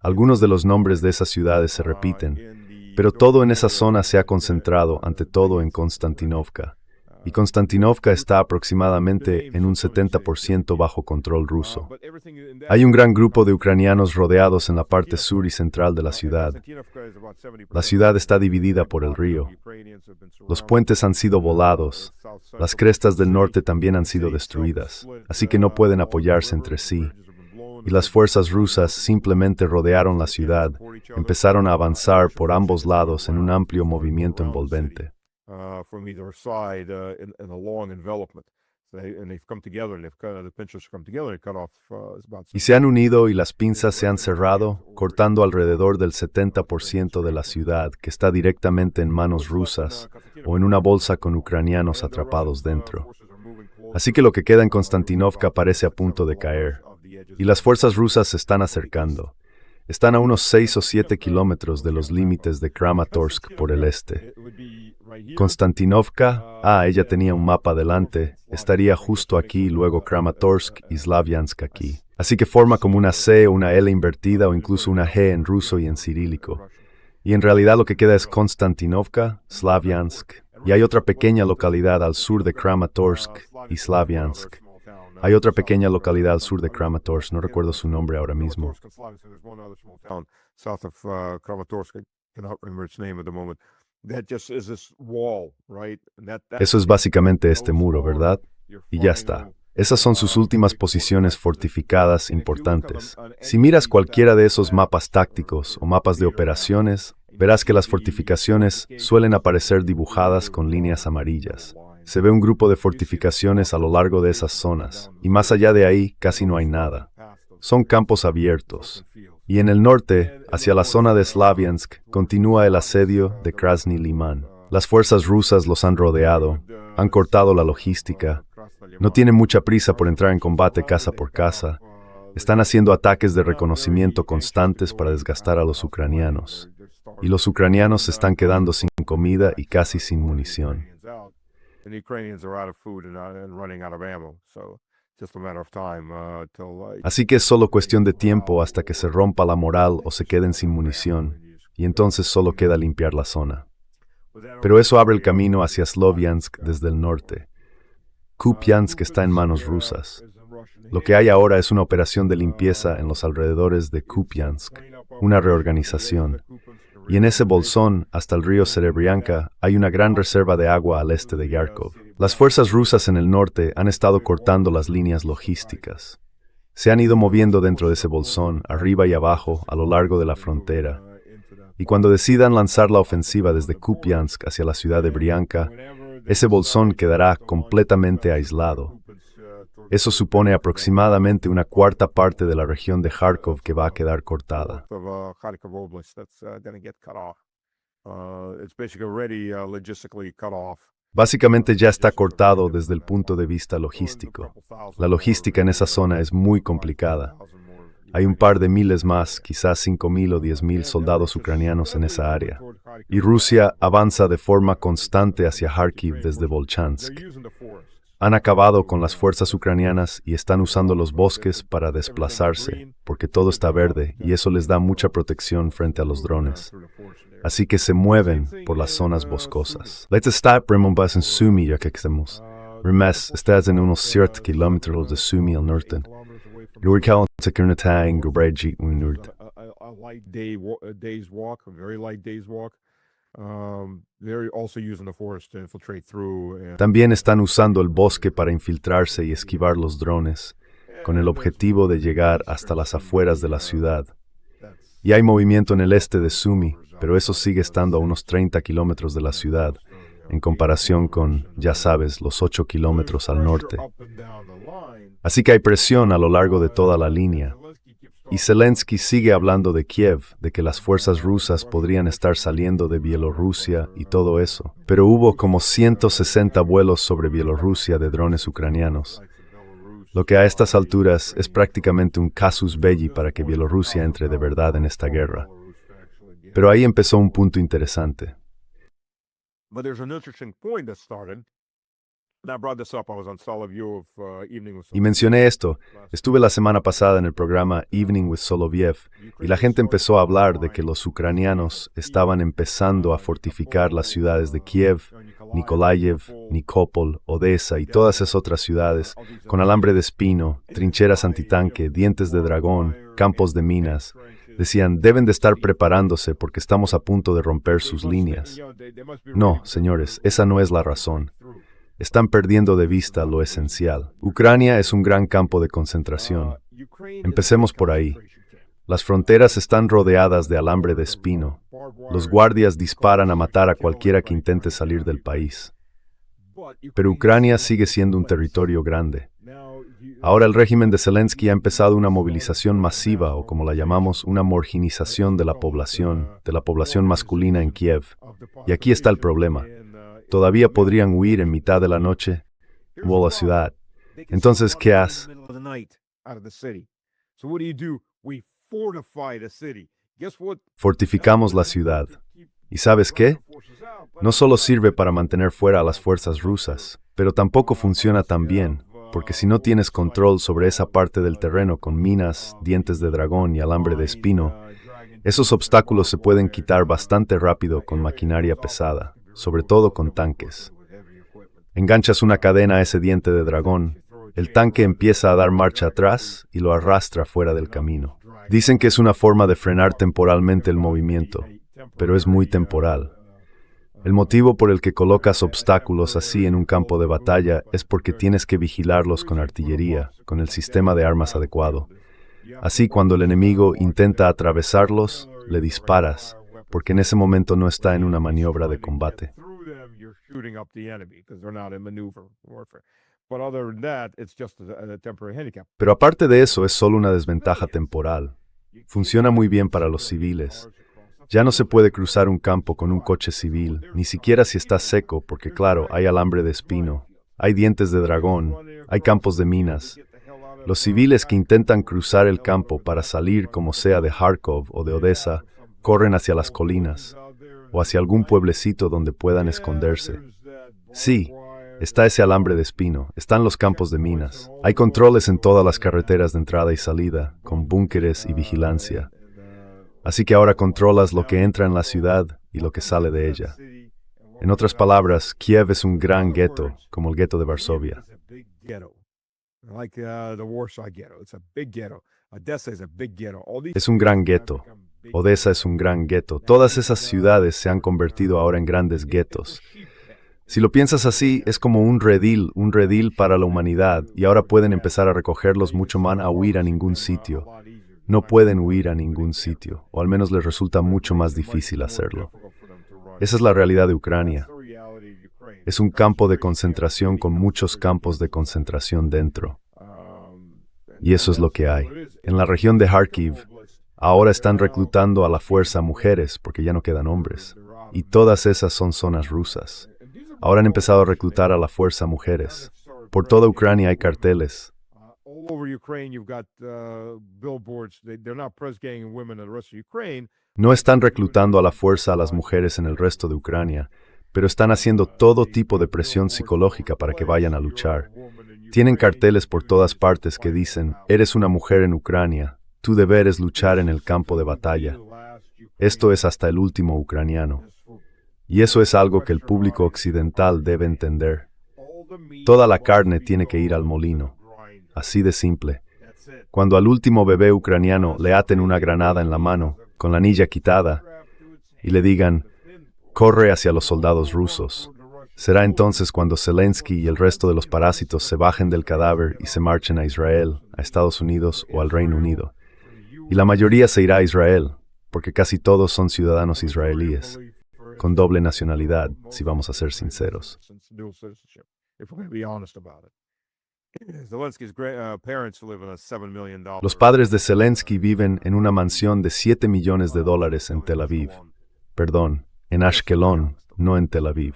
Speaker 4: Algunos de los nombres de esas ciudades se repiten, pero todo en esa zona se ha concentrado, ante todo en Konstantinovka. Y Konstantinovka está aproximadamente en un 70% bajo control ruso. Hay un gran grupo de ucranianos rodeados en la parte sur y central de la ciudad. La ciudad está dividida por el río. Los puentes han sido volados. Las crestas del norte también han sido destruidas, así que no pueden apoyarse entre sí. Y las fuerzas rusas simplemente rodearon la ciudad, empezaron a avanzar por ambos lados en un amplio movimiento envolvente.
Speaker 1: From either side in a long envelopment. And they've come together, the pinchers come together and cut off about...
Speaker 4: Y se han unido y las pinzas se han cerrado, cortando alrededor del 70% de la ciudad, que está directamente en manos rusas o en una bolsa con ucranianos atrapados dentro. Así que lo que queda en Konstantinovka parece a punto de caer. Y las fuerzas rusas se están acercando. Están a unos 6 o 7 kilómetros de los límites de Kramatorsk por el este. Konstantinovka, ella tenía un mapa delante, estaría justo aquí, luego Kramatorsk y Slavyansk aquí. Así que forma como una C o una L invertida o incluso una G en ruso y en cirílico. Y en realidad lo que queda es Konstantinovka, Slavyansk, y hay otra pequeña localidad al sur de Kramatorsk y Slavyansk. Hay otra pequeña localidad al sur de Kramatorsk, no recuerdo su nombre ahora mismo. Eso es básicamente este muro, ¿verdad? Y ya está. Esas son sus últimas posiciones fortificadas importantes. Si miras cualquiera de esos mapas tácticos o mapas de operaciones, verás que las fortificaciones suelen aparecer dibujadas con líneas amarillas. Se ve un grupo de fortificaciones a lo largo de esas zonas, y más allá de ahí casi no hay nada. Son campos abiertos. Y en el norte, hacia la zona de Slavyansk, continúa el asedio de Krasny Liman. Las fuerzas rusas los han rodeado, han cortado la logística, no tienen mucha prisa por entrar en combate casa por casa, están haciendo ataques de reconocimiento constantes para desgastar a los ucranianos. Y los ucranianos se están quedando sin comida y casi sin munición. Así que es solo cuestión de tiempo hasta que se rompa la moral o se queden sin munición, y entonces solo queda limpiar la zona. Pero eso abre el camino hacia Sloviansk desde el norte. Kupiansk está en manos rusas. Lo que hay ahora es una operación de limpieza en los alrededores de Kupiansk, una reorganización. Y en ese bolsón, hasta el río Serebrianka, hay una gran reserva de agua al este de Yarkov. Las fuerzas rusas en el norte han estado cortando las líneas logísticas. Se han ido moviendo dentro de ese bolsón, arriba y abajo, a lo largo de la frontera. Y cuando decidan lanzar la ofensiva desde Kupiansk hacia la ciudad de Brianka, ese bolsón quedará completamente aislado. Eso supone aproximadamente una cuarta parte de la región de Kharkov que va a quedar cortada. Básicamente ya está cortado desde el punto de vista logístico. La logística en esa zona es muy complicada. Hay un par de miles más, quizás 5.000 o 10.000 soldados ucranianos en esa área. Y Rusia avanza de forma constante hacia Kharkiv desde Volchansk. Han acabado con las fuerzas ucranianas y están usando los bosques para desplazarse, porque todo está verde y eso les da mucha protección frente a los drones. Así que se mueven por las zonas boscosas. Let's start en Sumy, ya que estamos. Remes, estás en unos 7 kilómetros de Sumy al norte. Luego se quieren estar en Gubreji, un norte. También están usando el bosque para infiltrarse y esquivar los drones, con el objetivo de llegar hasta las afueras de la ciudad. Y hay movimiento en el este de Sumy, pero eso sigue estando a unos 30 kilómetros de la ciudad, en comparación con, ya sabes, los 8 kilómetros al norte. Así que hay presión a lo largo de toda la línea. Y Zelensky sigue hablando de Kiev, de que las fuerzas rusas podrían estar saliendo de Bielorrusia y todo eso. Pero hubo como 160 vuelos sobre Bielorrusia de drones ucranianos. Lo que a estas alturas es prácticamente un casus belli para que Bielorrusia entre de verdad en esta guerra. Pero ahí empezó un punto interesante. Y mencioné esto. Estuve la semana pasada en el programa Evening with Soloviev y la gente empezó a hablar de que los ucranianos estaban empezando a fortificar las ciudades de Kiev, Nikolaev, Nikopol, Odessa y todas esas otras ciudades con alambre de espino, trincheras antitanque, dientes de dragón, campos de minas. Decían, deben de estar preparándose porque estamos a punto de romper sus líneas. No, señores, esa no es la razón. Están perdiendo de vista lo esencial. Ucrania es un gran campo de concentración. Empecemos por ahí. Las fronteras están rodeadas de alambre de espino. Los guardias disparan a matar a cualquiera que intente salir del país. Pero Ucrania sigue siendo un territorio grande. Ahora el régimen de Zelensky ha empezado una movilización masiva, o como la llamamos, una morginización de la población masculina en Kiev. Y aquí está el problema. Todavía podrían huir en mitad de la noche o a la ciudad. Entonces, ¿qué haces? Fortificamos la ciudad. ¿Y sabes qué? No solo sirve para mantener fuera a las fuerzas rusas, pero tampoco funciona tan bien, porque si no tienes control sobre esa parte del terreno con minas, dientes de dragón y alambre de espino, esos obstáculos se pueden quitar bastante rápido con maquinaria pesada, sobre todo con tanques. Enganchas una cadena a ese diente de dragón, el tanque empieza a dar marcha atrás y lo arrastra fuera del camino. Dicen que es una forma de frenar temporalmente el movimiento, pero es muy temporal. El motivo por el que colocas obstáculos así en un campo de batalla es porque tienes que vigilarlos con artillería, con el sistema de armas adecuado. Así, cuando el enemigo intenta atravesarlos, le disparas, porque en ese momento no está en una maniobra de combate. Pero aparte de eso, es solo una desventaja temporal. Funciona muy bien para los civiles. Ya no se puede cruzar un campo con un coche civil, ni siquiera si está seco, porque claro, hay alambre de espino, hay dientes de dragón, hay campos de minas. Los civiles que intentan cruzar el campo para salir como sea de Kharkov o de Odessa, corren hacia las colinas, o hacia algún pueblecito donde puedan esconderse. Sí, está ese alambre de espino, están los campos de minas. Hay controles en todas las carreteras de entrada y salida, con búnkeres y vigilancia. Así que ahora controlas lo que entra en la ciudad y lo que sale de ella. En otras palabras, Kiev es un gran gueto, como el gueto de Varsovia. Es un gran gueto. Odessa es un gran gueto. Todas esas ciudades se han convertido ahora en grandes guetos. Si lo piensas así, es como un redil para la humanidad, y ahora pueden empezar a recogerlos mucho más a huir a ningún sitio. No pueden huir a ningún sitio, o al menos les resulta mucho más difícil hacerlo. Esa es la realidad de Ucrania. Es un campo de concentración con muchos campos de concentración dentro. Y eso es lo que hay. En la región de Kharkiv, ahora están reclutando a la fuerza mujeres porque ya no quedan hombres. Y todas esas son zonas rusas. Ahora han empezado a reclutar a la fuerza mujeres. Por toda Ucrania hay carteles. No están reclutando a la fuerza a las mujeres en el resto de Ucrania, pero están haciendo todo tipo de presión psicológica para que vayan a luchar. Tienen carteles por todas partes que dicen, eres una mujer en Ucrania, tu deber es luchar en el campo de batalla. Esto es hasta el último ucraniano. Y eso es algo que el público occidental debe entender. Toda la carne tiene que ir al molino. Así de simple. Cuando al último bebé ucraniano le aten una granada en la mano, con la anilla quitada, y le digan, corre hacia los soldados rusos. Será entonces cuando Zelensky y el resto de los parásitos se bajen del cadáver y se marchen a Israel, a Estados Unidos o al Reino Unido. Y la mayoría se irá a Israel, porque casi todos son ciudadanos israelíes, con doble nacionalidad, si vamos a ser sinceros. Los padres de Zelensky viven en una mansión de $7 millones en Tel Aviv. Perdón, en Ashkelon, no en Tel Aviv.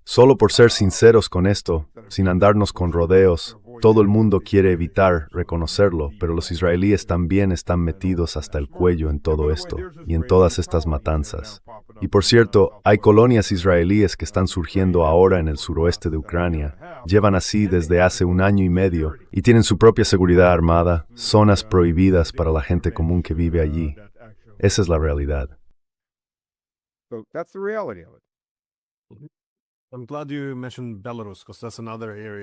Speaker 4: Solo por ser sinceros con esto, sin andarnos con rodeos, todo el mundo quiere evitar reconocerlo, pero los israelíes también están metidos hasta el cuello en todo esto y en todas estas matanzas. Y por cierto, hay colonias israelíes que están surgiendo ahora en el suroeste de Ucrania. Llevan así desde hace 1 año y medio y tienen su propia seguridad armada, zonas prohibidas para la gente común que vive allí. Esa es la realidad.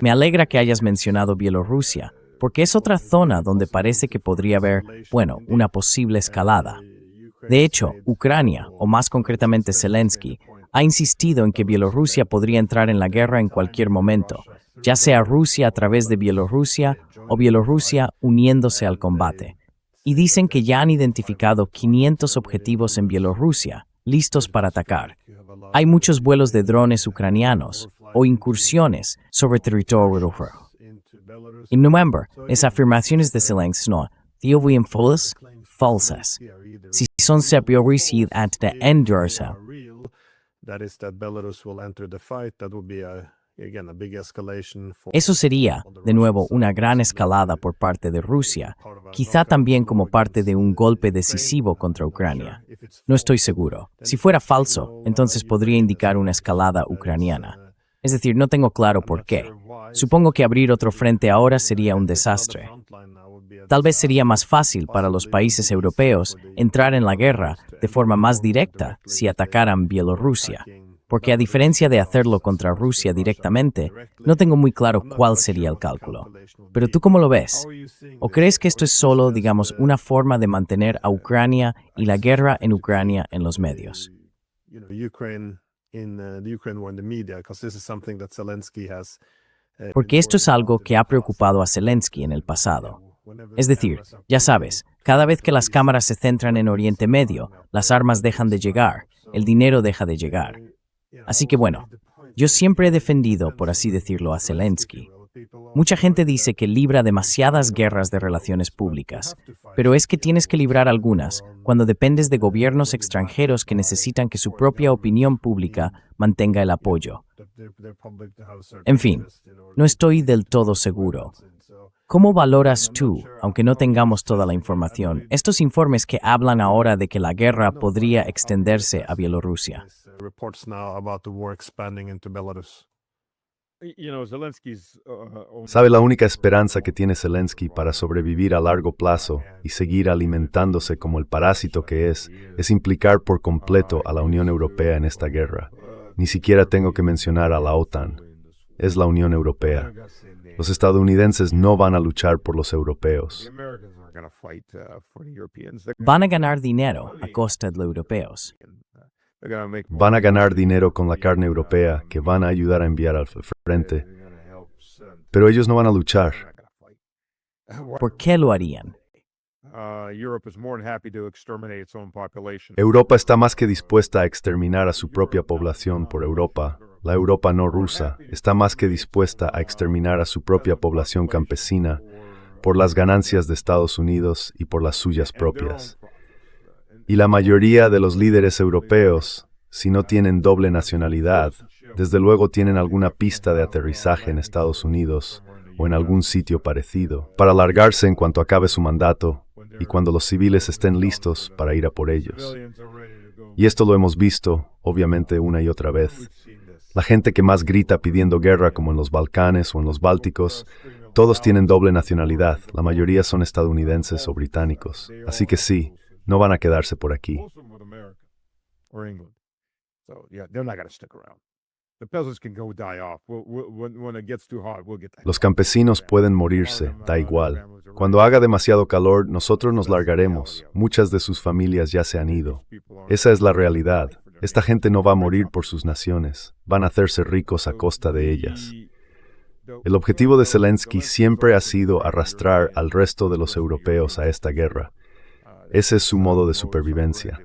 Speaker 3: Me alegra que hayas mencionado Bielorrusia, porque es otra zona donde parece que podría haber, una posible escalada. De hecho, Ucrania, o más concretamente Zelensky, ha insistido en que Bielorrusia podría entrar en la guerra en cualquier momento, ya sea Rusia a través de Bielorrusia o Bielorrusia uniéndose al combate. Y dicen que ya han identificado 500 objetivos en Bielorrusia, listos para atacar. Hay muchos vuelos de drones ucranianos o incursiones sobre territorio ruso. En noviembre, las afirmaciones de Zelensky no fueron falsas. Si son Bielorrusia antes de endurarse, eso sería, de nuevo, una gran escalada por parte de Rusia, quizá también como parte de un golpe decisivo contra Ucrania. No estoy seguro. Si fuera falso, entonces podría indicar una escalada ucraniana. Es decir, no tengo claro por qué. Supongo que abrir otro frente ahora sería un desastre. Tal vez sería más fácil para los países europeos entrar en la guerra de forma más directa si atacaran Bielorrusia. Porque a diferencia de hacerlo contra Rusia directamente, no tengo muy claro cuál sería el cálculo. Pero ¿tú cómo lo ves? ¿O crees que esto es solo, una forma de mantener a Ucrania y la guerra en Ucrania en los medios? Porque esto es algo que ha preocupado a Zelensky en el pasado. Es decir, ya sabes, cada vez que las cámaras se centran en Oriente Medio, las armas dejan de llegar, el dinero deja de llegar. Así que yo siempre he defendido, por así decirlo, a Zelensky. Mucha gente dice que libra demasiadas guerras de relaciones públicas, pero es que tienes que librar algunas cuando dependes de gobiernos extranjeros que necesitan que su propia opinión pública mantenga el apoyo. En fin, no estoy del todo seguro. ¿Cómo valoras tú, aunque no tengamos toda la información, estos informes que hablan ahora de que la guerra podría extenderse a Bielorrusia?
Speaker 4: ¿Sabe la única esperanza que tiene Zelensky para sobrevivir a largo plazo y seguir alimentándose como el parásito que es implicar por completo a la Unión Europea en esta guerra? Ni siquiera tengo que mencionar a la OTAN. Es la Unión Europea. Los estadounidenses no van a luchar por los europeos.
Speaker 3: Van a ganar dinero a costa de los europeos.
Speaker 1: They're gonna make
Speaker 4: Van a ganar dinero con la carne europea que van a ayudar a enviar al frente,
Speaker 1: They're gonna help send.
Speaker 4: pero ellos no van a luchar.
Speaker 1: They're not gonna fight.
Speaker 3: ¿Por qué lo harían?
Speaker 1: Europe is more than happy to exterminate its own population.
Speaker 4: Europa está más que dispuesta a exterminar a su propia población por Europa. La Europa no rusa está más que dispuesta a exterminar a su propia población campesina por las ganancias de Estados Unidos y por las suyas propias. Y la mayoría de los líderes europeos, si no tienen doble nacionalidad, desde luego tienen alguna pista de aterrizaje en Estados Unidos o en algún sitio parecido, para largarse en cuanto acabe su mandato y cuando los civiles estén listos para ir a por ellos. Y esto lo hemos visto, obviamente, una y otra vez. La gente que más grita pidiendo guerra, como en los Balcanes o en los Bálticos, todos tienen doble nacionalidad, la mayoría son estadounidenses o británicos. Así que sí, no van a quedarse por aquí.
Speaker 1: Most of them with America or England. So yeah, they're not gonna stick around. The peasants can go die off. When it gets too hot, we'll get that.
Speaker 4: Los campesinos pueden morirse, da igual. Cuando haga demasiado calor, nosotros nos largaremos. Muchas de sus familias ya se han ido. Esa es la realidad. Esta gente no va a morir por sus naciones. Van a hacerse ricos a costa de ellas. El objetivo de Zelensky siempre ha sido arrastrar al resto de los europeos a esta guerra. Ese es su modo de supervivencia.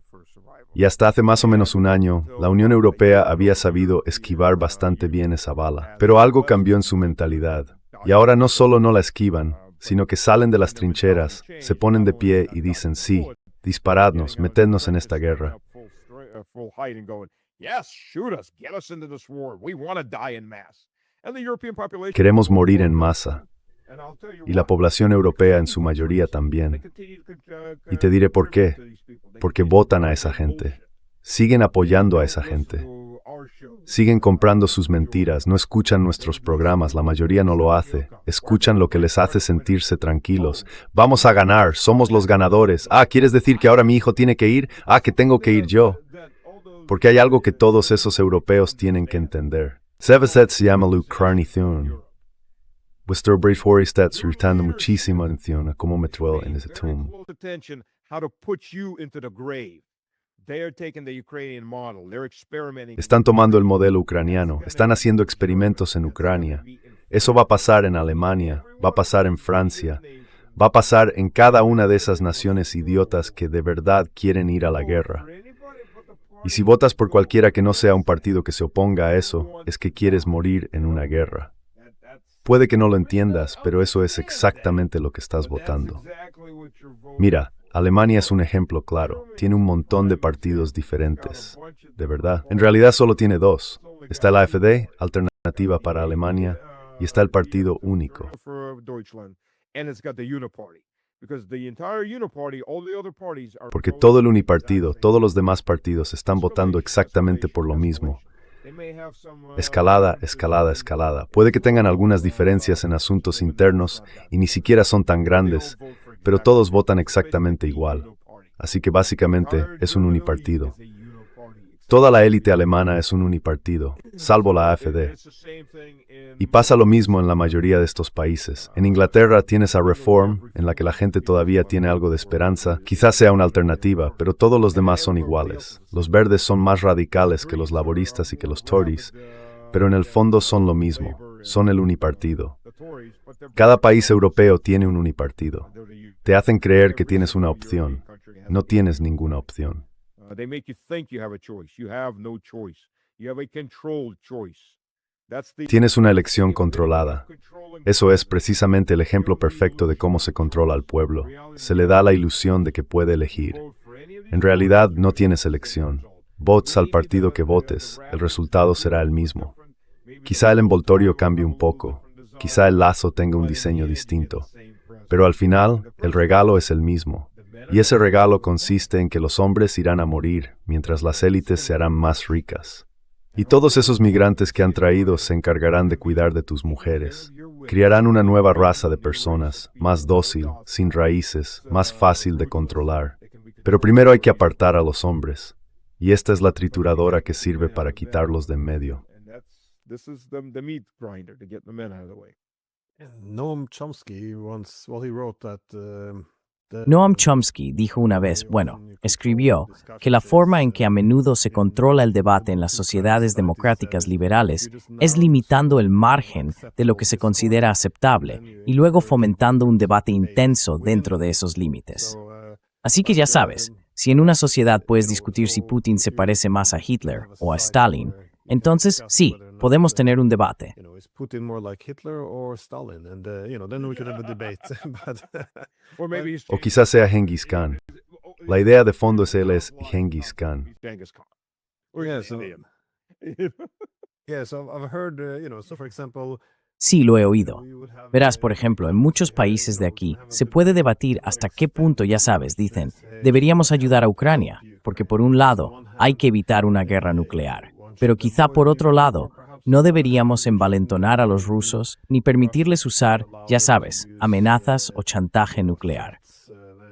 Speaker 4: Y hasta hace más o menos un año, la Unión Europea había sabido esquivar bastante bien esa bala. Pero algo cambió en su mentalidad. Y ahora no solo no la esquivan, sino que salen de las trincheras, se ponen de pie y dicen, sí, disparadnos, metednos en esta guerra. Queremos morir en masa. Y la población europea en su mayoría también. Y te diré por qué. Porque votan a esa gente. Siguen apoyando a esa gente. Siguen comprando sus mentiras, no escuchan nuestros programas, la mayoría no lo hace. Escuchan lo que les hace sentirse tranquilos. Vamos a ganar, somos los ganadores. Ah, ¿quieres decir que ahora mi hijo tiene que ir? Ah, que tengo que ir yo. Porque hay algo que todos esos europeos tienen que entender. Seveset se llama Ukrainización. Vuestro Braithwaite está prestando muchísima atención a cómo me trae en ese tumbo. Están tomando el modelo ucraniano, están haciendo experimentos en Ucrania. Eso va a pasar en Alemania, va a pasar en Francia, va a pasar en cada una de esas naciones idiotas que de verdad quieren ir a la guerra. Y si votas por cualquiera que no sea un partido que se oponga a eso, es que quieres morir en una guerra. Puede que no lo entiendas, pero eso es exactamente lo que estás votando. Mira, Alemania es un ejemplo claro. Tiene un montón de partidos diferentes. De verdad. En realidad solo tiene dos. Está la AfD, Alternativa para Alemania, y está el Partido Único. Porque todo el unipartido, todos los demás partidos están votando exactamente por lo mismo. Escalada, escalada, escalada. Puede que tengan algunas diferencias en asuntos internos y ni siquiera son tan grandes, pero todos votan exactamente igual. Así que básicamente es un unipartido. Toda la élite alemana es un unipartido, salvo la AfD. Y pasa lo mismo en la mayoría de estos países. En Inglaterra tienes a Reform, en la que la gente todavía tiene algo de esperanza. Quizás sea una alternativa, pero todos los demás son iguales. Los verdes son más radicales que los laboristas y que los Tories, pero en el fondo son lo mismo. Son el unipartido. Cada país europeo tiene un unipartido. Te hacen creer que tienes una opción. No tienes ninguna opción.
Speaker 1: They make you think you have a choice. You have no choice. You have a controlled choice.
Speaker 4: Tienes una elección controlada. Eso es precisamente el ejemplo perfecto de cómo se controla al pueblo. Se le da la ilusión de que puede elegir. En realidad no tienes elección. Votes al partido que votes, el resultado será el mismo. Quizá el envoltorio cambie un poco. Quizá el lazo tenga un diseño distinto. Pero al final, el regalo es el mismo. Y ese regalo consiste en que los hombres irán a morir, mientras las élites se harán más ricas. Y todos esos migrantes que han traído se encargarán de cuidar de tus mujeres. Criarán una nueva raza de personas, más dócil, sin raíces, más fácil de controlar. Pero primero hay que apartar a los hombres. Y esta es la trituradora que sirve para quitarlos de en medio.
Speaker 2: Noam Chomsky once, he wrote that
Speaker 3: Noam Chomsky dijo una vez, escribió, que la forma en que a menudo se controla el debate en las sociedades democráticas liberales es limitando el margen de lo que se considera aceptable y luego fomentando un debate intenso dentro de esos límites. Así que ya sabes, si en una sociedad puedes discutir si Putin se parece más a Hitler o a Stalin, entonces sí, podemos tener un debate.
Speaker 2: Is Putin more like Hitler or Stalin? And then we could have a debate.
Speaker 1: Or maybe he's
Speaker 4: O quizás sea Genghis Khan. La idea de fondo es él es Genghis Khan.
Speaker 1: Genghis Khan. Or
Speaker 2: Yeah,
Speaker 1: he's
Speaker 2: so-
Speaker 1: Indian.
Speaker 2: Yeah, so I've heard, so for example,
Speaker 3: Sí, lo he oído.
Speaker 2: we would have,
Speaker 3: Verás, por ejemplo, en muchos países de aquí se puede debatir hasta qué punto, ya sabes, dicen, deberíamos ayudar a Ucrania, porque por un lado hay que evitar una guerra nuclear, pero quizá por otro lado no deberíamos envalentonar a los rusos ni permitirles usar, ya sabes, amenazas o chantaje nuclear.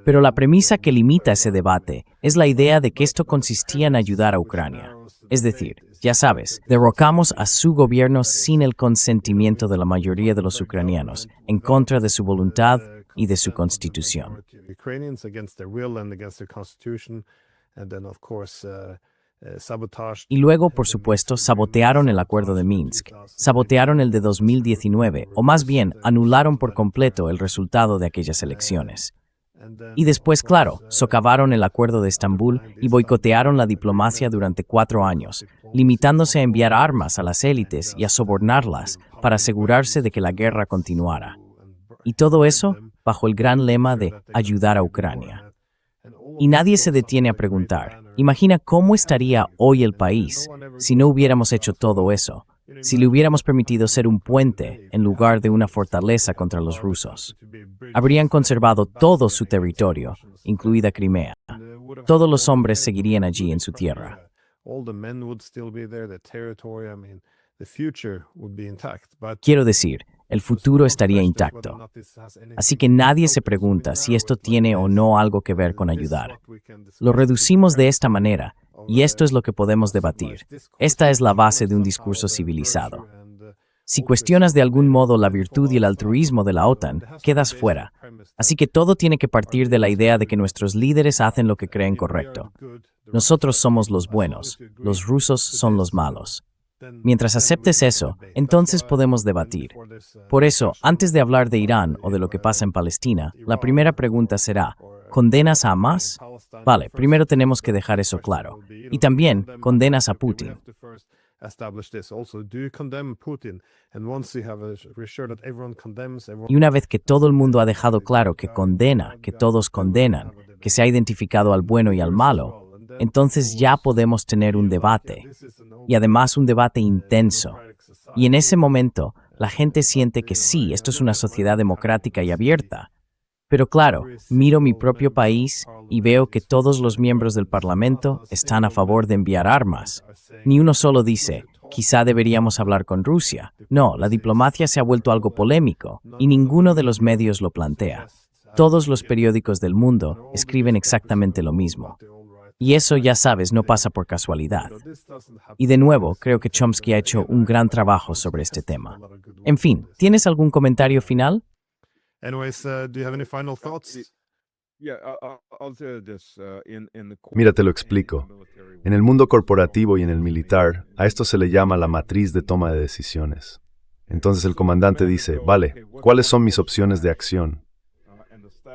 Speaker 3: Pero la premisa que limita ese debate es la idea de que esto consistía en ayudar a Ucrania. Es decir, ya sabes, derrocamos a su gobierno sin el consentimiento de la mayoría de los ucranianos, en contra de su voluntad y de su constitución.
Speaker 2: Ukrainians against their will and against their constitution, and then of course sabotage.
Speaker 3: Y luego, por supuesto, sabotearon el acuerdo de Minsk, sabotearon el de 2019, o más bien, anularon por completo el resultado de aquellas elecciones. Y después, claro, socavaron el acuerdo de Estambul y boicotearon la diplomacia durante 4 años, limitándose a enviar armas a las élites y a sobornarlas para asegurarse de que la guerra continuara. Y todo eso bajo el gran lema de ayudar a Ucrania. Y nadie se detiene a preguntar, imagina cómo estaría hoy el país si no hubiéramos hecho todo eso, si le hubiéramos permitido ser un puente en lugar de una fortaleza contra los rusos. Habrían conservado todo su territorio, incluida Crimea. Todos los hombres seguirían allí en su tierra.
Speaker 2: All the men would still be there, the territory, the future would be intact. But
Speaker 3: Quiero decir, el futuro estaría intacto. Así que nadie se pregunta si esto tiene o no algo que ver con ayudar. Lo reducimos de esta manera, y esto es lo que podemos debatir. Esta es la base de un discurso civilizado. Si cuestionas de algún modo la virtud y el altruismo de la OTAN, quedas fuera. Así que todo tiene que partir de la idea de que nuestros líderes hacen lo que creen correcto. Nosotros somos los buenos, los rusos son los malos. Mientras aceptes eso, entonces podemos debatir. Por eso, antes de hablar de Irán o de lo que pasa en Palestina, la primera pregunta será, ¿condenas a Hamas? Vale, primero tenemos que dejar eso claro. Y también, ¿condenas a Putin? Y una vez que todo el mundo ha dejado claro que condena, que todos condenan, que se ha identificado al bueno y al malo, entonces ya podemos tener un debate, y además un debate intenso. Y en ese momento, la gente siente que sí, esto es una sociedad democrática y abierta. Pero claro, miro mi propio país y veo que todos los miembros del Parlamento están a favor de enviar armas. Ni uno solo dice, quizá deberíamos hablar con Rusia. No, la diplomacia se ha vuelto algo polémico, y ninguno de los medios lo plantea. Todos los periódicos del mundo escriben exactamente lo mismo. Y eso, ya sabes, no pasa por casualidad. Y de nuevo, creo que Chomsky ha hecho un gran trabajo sobre este tema. En fin, ¿tienes algún comentario final?
Speaker 2: Anyways, do you have any final thoughts?
Speaker 1: Yeah, I'll tell you this. In the
Speaker 4: Mira, te lo explico. En el mundo corporativo y en el militar, a esto se le llama la matriz de toma de decisiones. Entonces el comandante dice, vale, ¿cuáles son mis opciones de acción?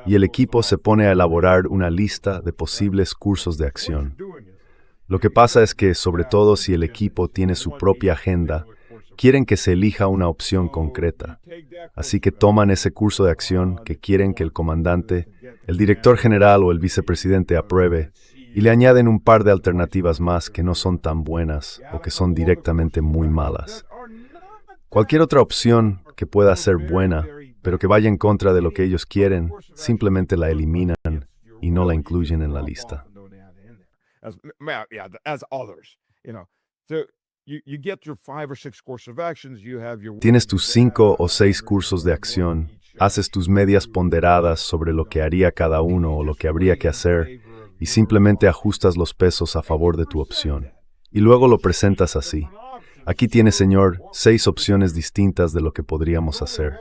Speaker 4: Y el equipo se pone a elaborar una lista de posibles cursos de acción. Lo que pasa es que, sobre todo si el equipo tiene su propia agenda, quieren que se elija una opción concreta. Así que toman ese curso de acción que quieren que el comandante, el director general o el vicepresidente apruebe y le añaden un par de alternativas más que no son tan buenas o que son directamente muy malas. Cualquier otra opción que pueda ser buena, pero que vaya en contra de lo que ellos quieren, simplemente la eliminan y no la incluyen en la lista. Tienes tus 5 o 6 cursos de acción, haces tus medias ponderadas sobre lo que haría cada uno o lo que habría que hacer, y simplemente ajustas los pesos a favor de tu opción. Y luego lo presentas así. Aquí tiene, señor, 6 opciones distintas de lo que podríamos hacer.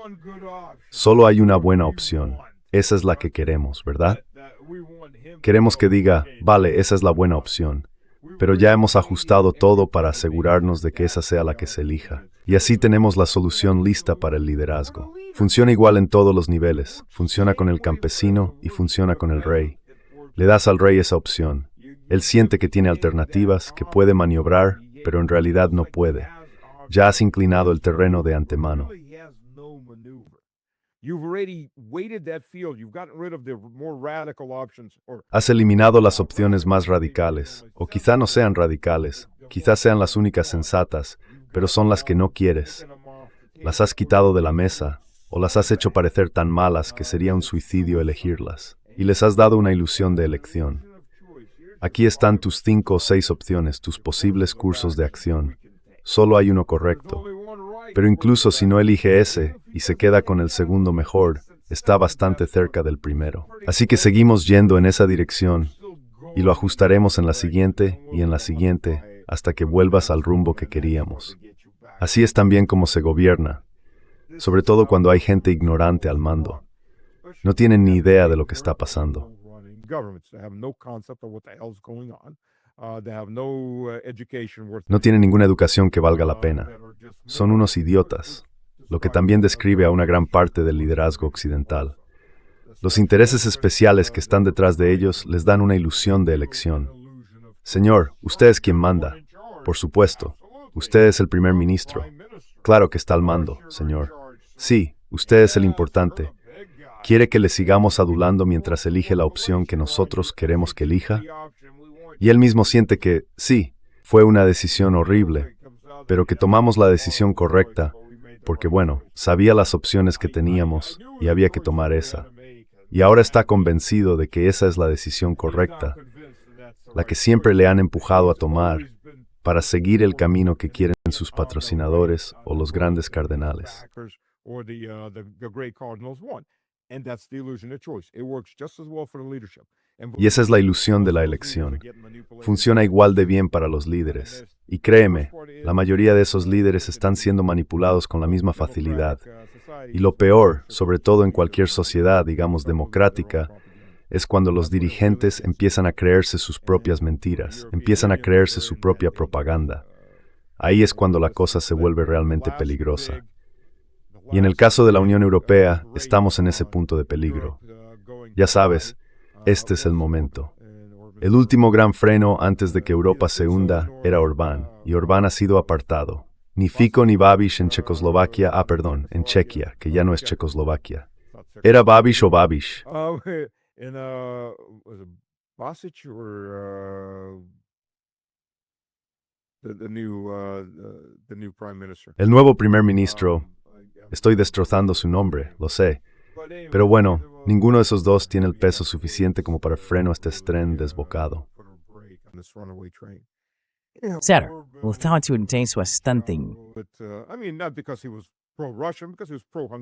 Speaker 4: Solo hay una buena opción. Esa es la que queremos, ¿verdad? Queremos que diga, vale, esa es la buena opción. Pero ya hemos ajustado todo para asegurarnos de que esa sea la que se elija. Y así tenemos la solución lista para el liderazgo. Funciona igual en todos los niveles. Funciona con el campesino y funciona con el rey. Le das al rey esa opción. Él siente que tiene alternativas, que puede maniobrar, pero en realidad no puede. Ya has inclinado el terreno de antemano. Has eliminado las opciones más radicales, o quizá no sean radicales, quizá sean las únicas sensatas, pero son las que no quieres. Las has quitado de la mesa, o las has hecho parecer tan malas que sería un suicidio elegirlas, y les has dado una ilusión de elección. Aquí están tus 5 o 6 opciones, tus posibles cursos de acción. Solo hay uno correcto. Pero incluso si no elige ese y se queda con el segundo mejor, está bastante cerca del primero. Así que seguimos yendo en esa dirección y lo ajustaremos en la siguiente y en la siguiente hasta que vuelvas al rumbo que queríamos. Así es también como se gobierna, sobre todo cuando hay gente ignorante al mando. No tienen ni idea de lo que está pasando. No tienen ninguna educación que valga la pena. Son unos idiotas, lo que también describe a una gran parte del liderazgo occidental. Los intereses especiales que están detrás de ellos les dan una ilusión de elección. Señor, usted es quien manda. Por supuesto, usted es el primer ministro. Claro que está al mando, señor. Sí, usted es el importante. ¿Quiere que le sigamos adulando mientras elige la opción que nosotros queremos que elija? Y él mismo siente que, sí, fue una decisión horrible, pero que tomamos la decisión correcta, porque bueno, sabía las opciones que teníamos y había que tomar esa. Y ahora está convencido de que esa es la decisión correcta, la que siempre le han empujado a tomar para seguir el camino que quieren sus patrocinadores o los grandes cardenales. Y esa es la ilusión de la elección. Funciona igual de bien para los líderes. Y créeme, la mayoría de esos líderes están siendo manipulados con la misma facilidad. Y lo peor, sobre todo en cualquier sociedad, digamos, democrática, es cuando los dirigentes empiezan a creerse sus propias mentiras, empiezan a creerse su propia propaganda. Ahí es cuando la cosa se vuelve realmente peligrosa. Y en el caso de la Unión Europea, estamos en ese punto de peligro. Ya sabes, este es el momento. El último gran freno antes de que Europa se hunda era Orbán, y Orbán ha sido apartado. Ni Fico ni Babiš en Checoslovaquia, en Chequia, que ya no es Checoslovaquia. ¿Era Babiš o Babiš? El nuevo primer ministro, estoy destrozando su nombre, lo sé. Pero bueno, ninguno de esos dos tiene el peso suficiente como para freno a este tren desbocado.
Speaker 3: Claro, gustaba en su standing.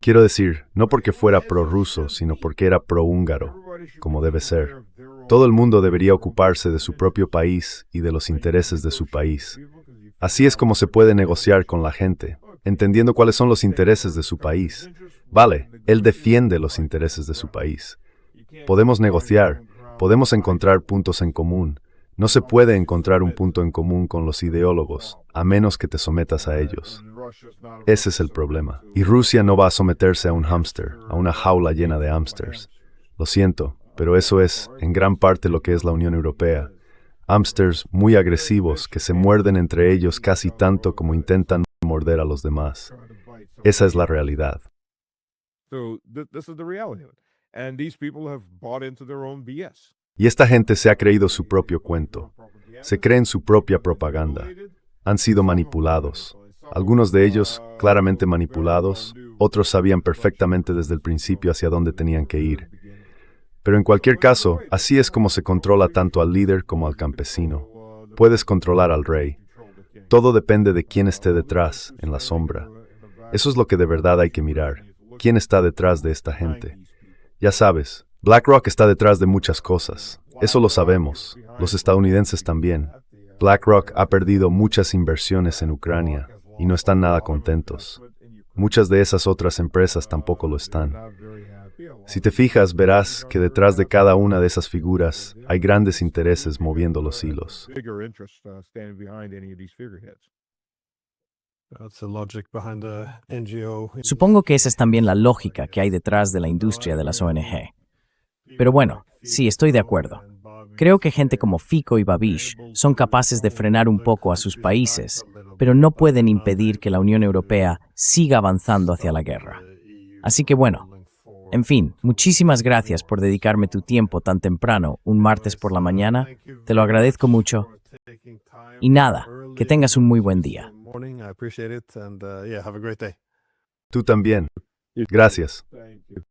Speaker 4: Quiero decir, no porque fuera prorruso, sino porque era prohúngaro, como debe ser. Todo el mundo debería ocuparse de su propio país y de los intereses de su país. Así es como se puede negociar con la gente, entendiendo cuáles son los intereses de su país. Vale, él defiende los intereses de su país. Podemos negociar, podemos encontrar puntos en común. No se puede encontrar un punto en común con los ideólogos, a menos que te sometas a ellos. Ese es el problema. Y Rusia no va a someterse a un hámster, a una jaula llena de hámsters. Lo siento, pero eso es, en gran parte, lo que es la Unión Europea. Hámsters muy agresivos que se muerden entre ellos casi tanto como intentan morder a los demás. Esa es la realidad. Y esta gente se ha creído su propio cuento. Se creen su propia propaganda. Han sido manipulados. Algunos de ellos claramente manipulados, otros sabían perfectamente desde el principio hacia dónde tenían que ir. Pero en cualquier caso, así es como se controla tanto al líder como al campesino. Puedes controlar al rey. Todo depende de quién esté detrás, en la sombra. Eso es lo que de verdad hay que mirar. ¿Quién está detrás de esta gente? Ya sabes, BlackRock está detrás de muchas cosas. Eso lo sabemos. Los estadounidenses también. BlackRock ha perdido muchas inversiones en Ucrania y no están nada contentos. Muchas de esas otras empresas tampoco lo están. Si te fijas, verás que detrás de cada una de esas figuras hay grandes intereses moviendo los hilos.
Speaker 1: Bigger interest standing behind any of these figureheads.
Speaker 2: That's the logic behind the NGO.
Speaker 3: Supongo que esa es también la lógica que hay detrás de la industria de las ONG. Pero bueno, sí, estoy de acuerdo. Creo que gente como Fico y Babiš son capaces de frenar un poco a sus países, pero no pueden impedir que la Unión Europea siga avanzando hacia la guerra. Así que bueno, en fin, muchísimas gracias por dedicarme tu tiempo tan temprano, un martes por la mañana. Te lo agradezco mucho. Y nada, que tengas un muy buen día.
Speaker 2: I appreciate it, and have a great day.
Speaker 4: Tú también. Gracias.
Speaker 1: Thank you.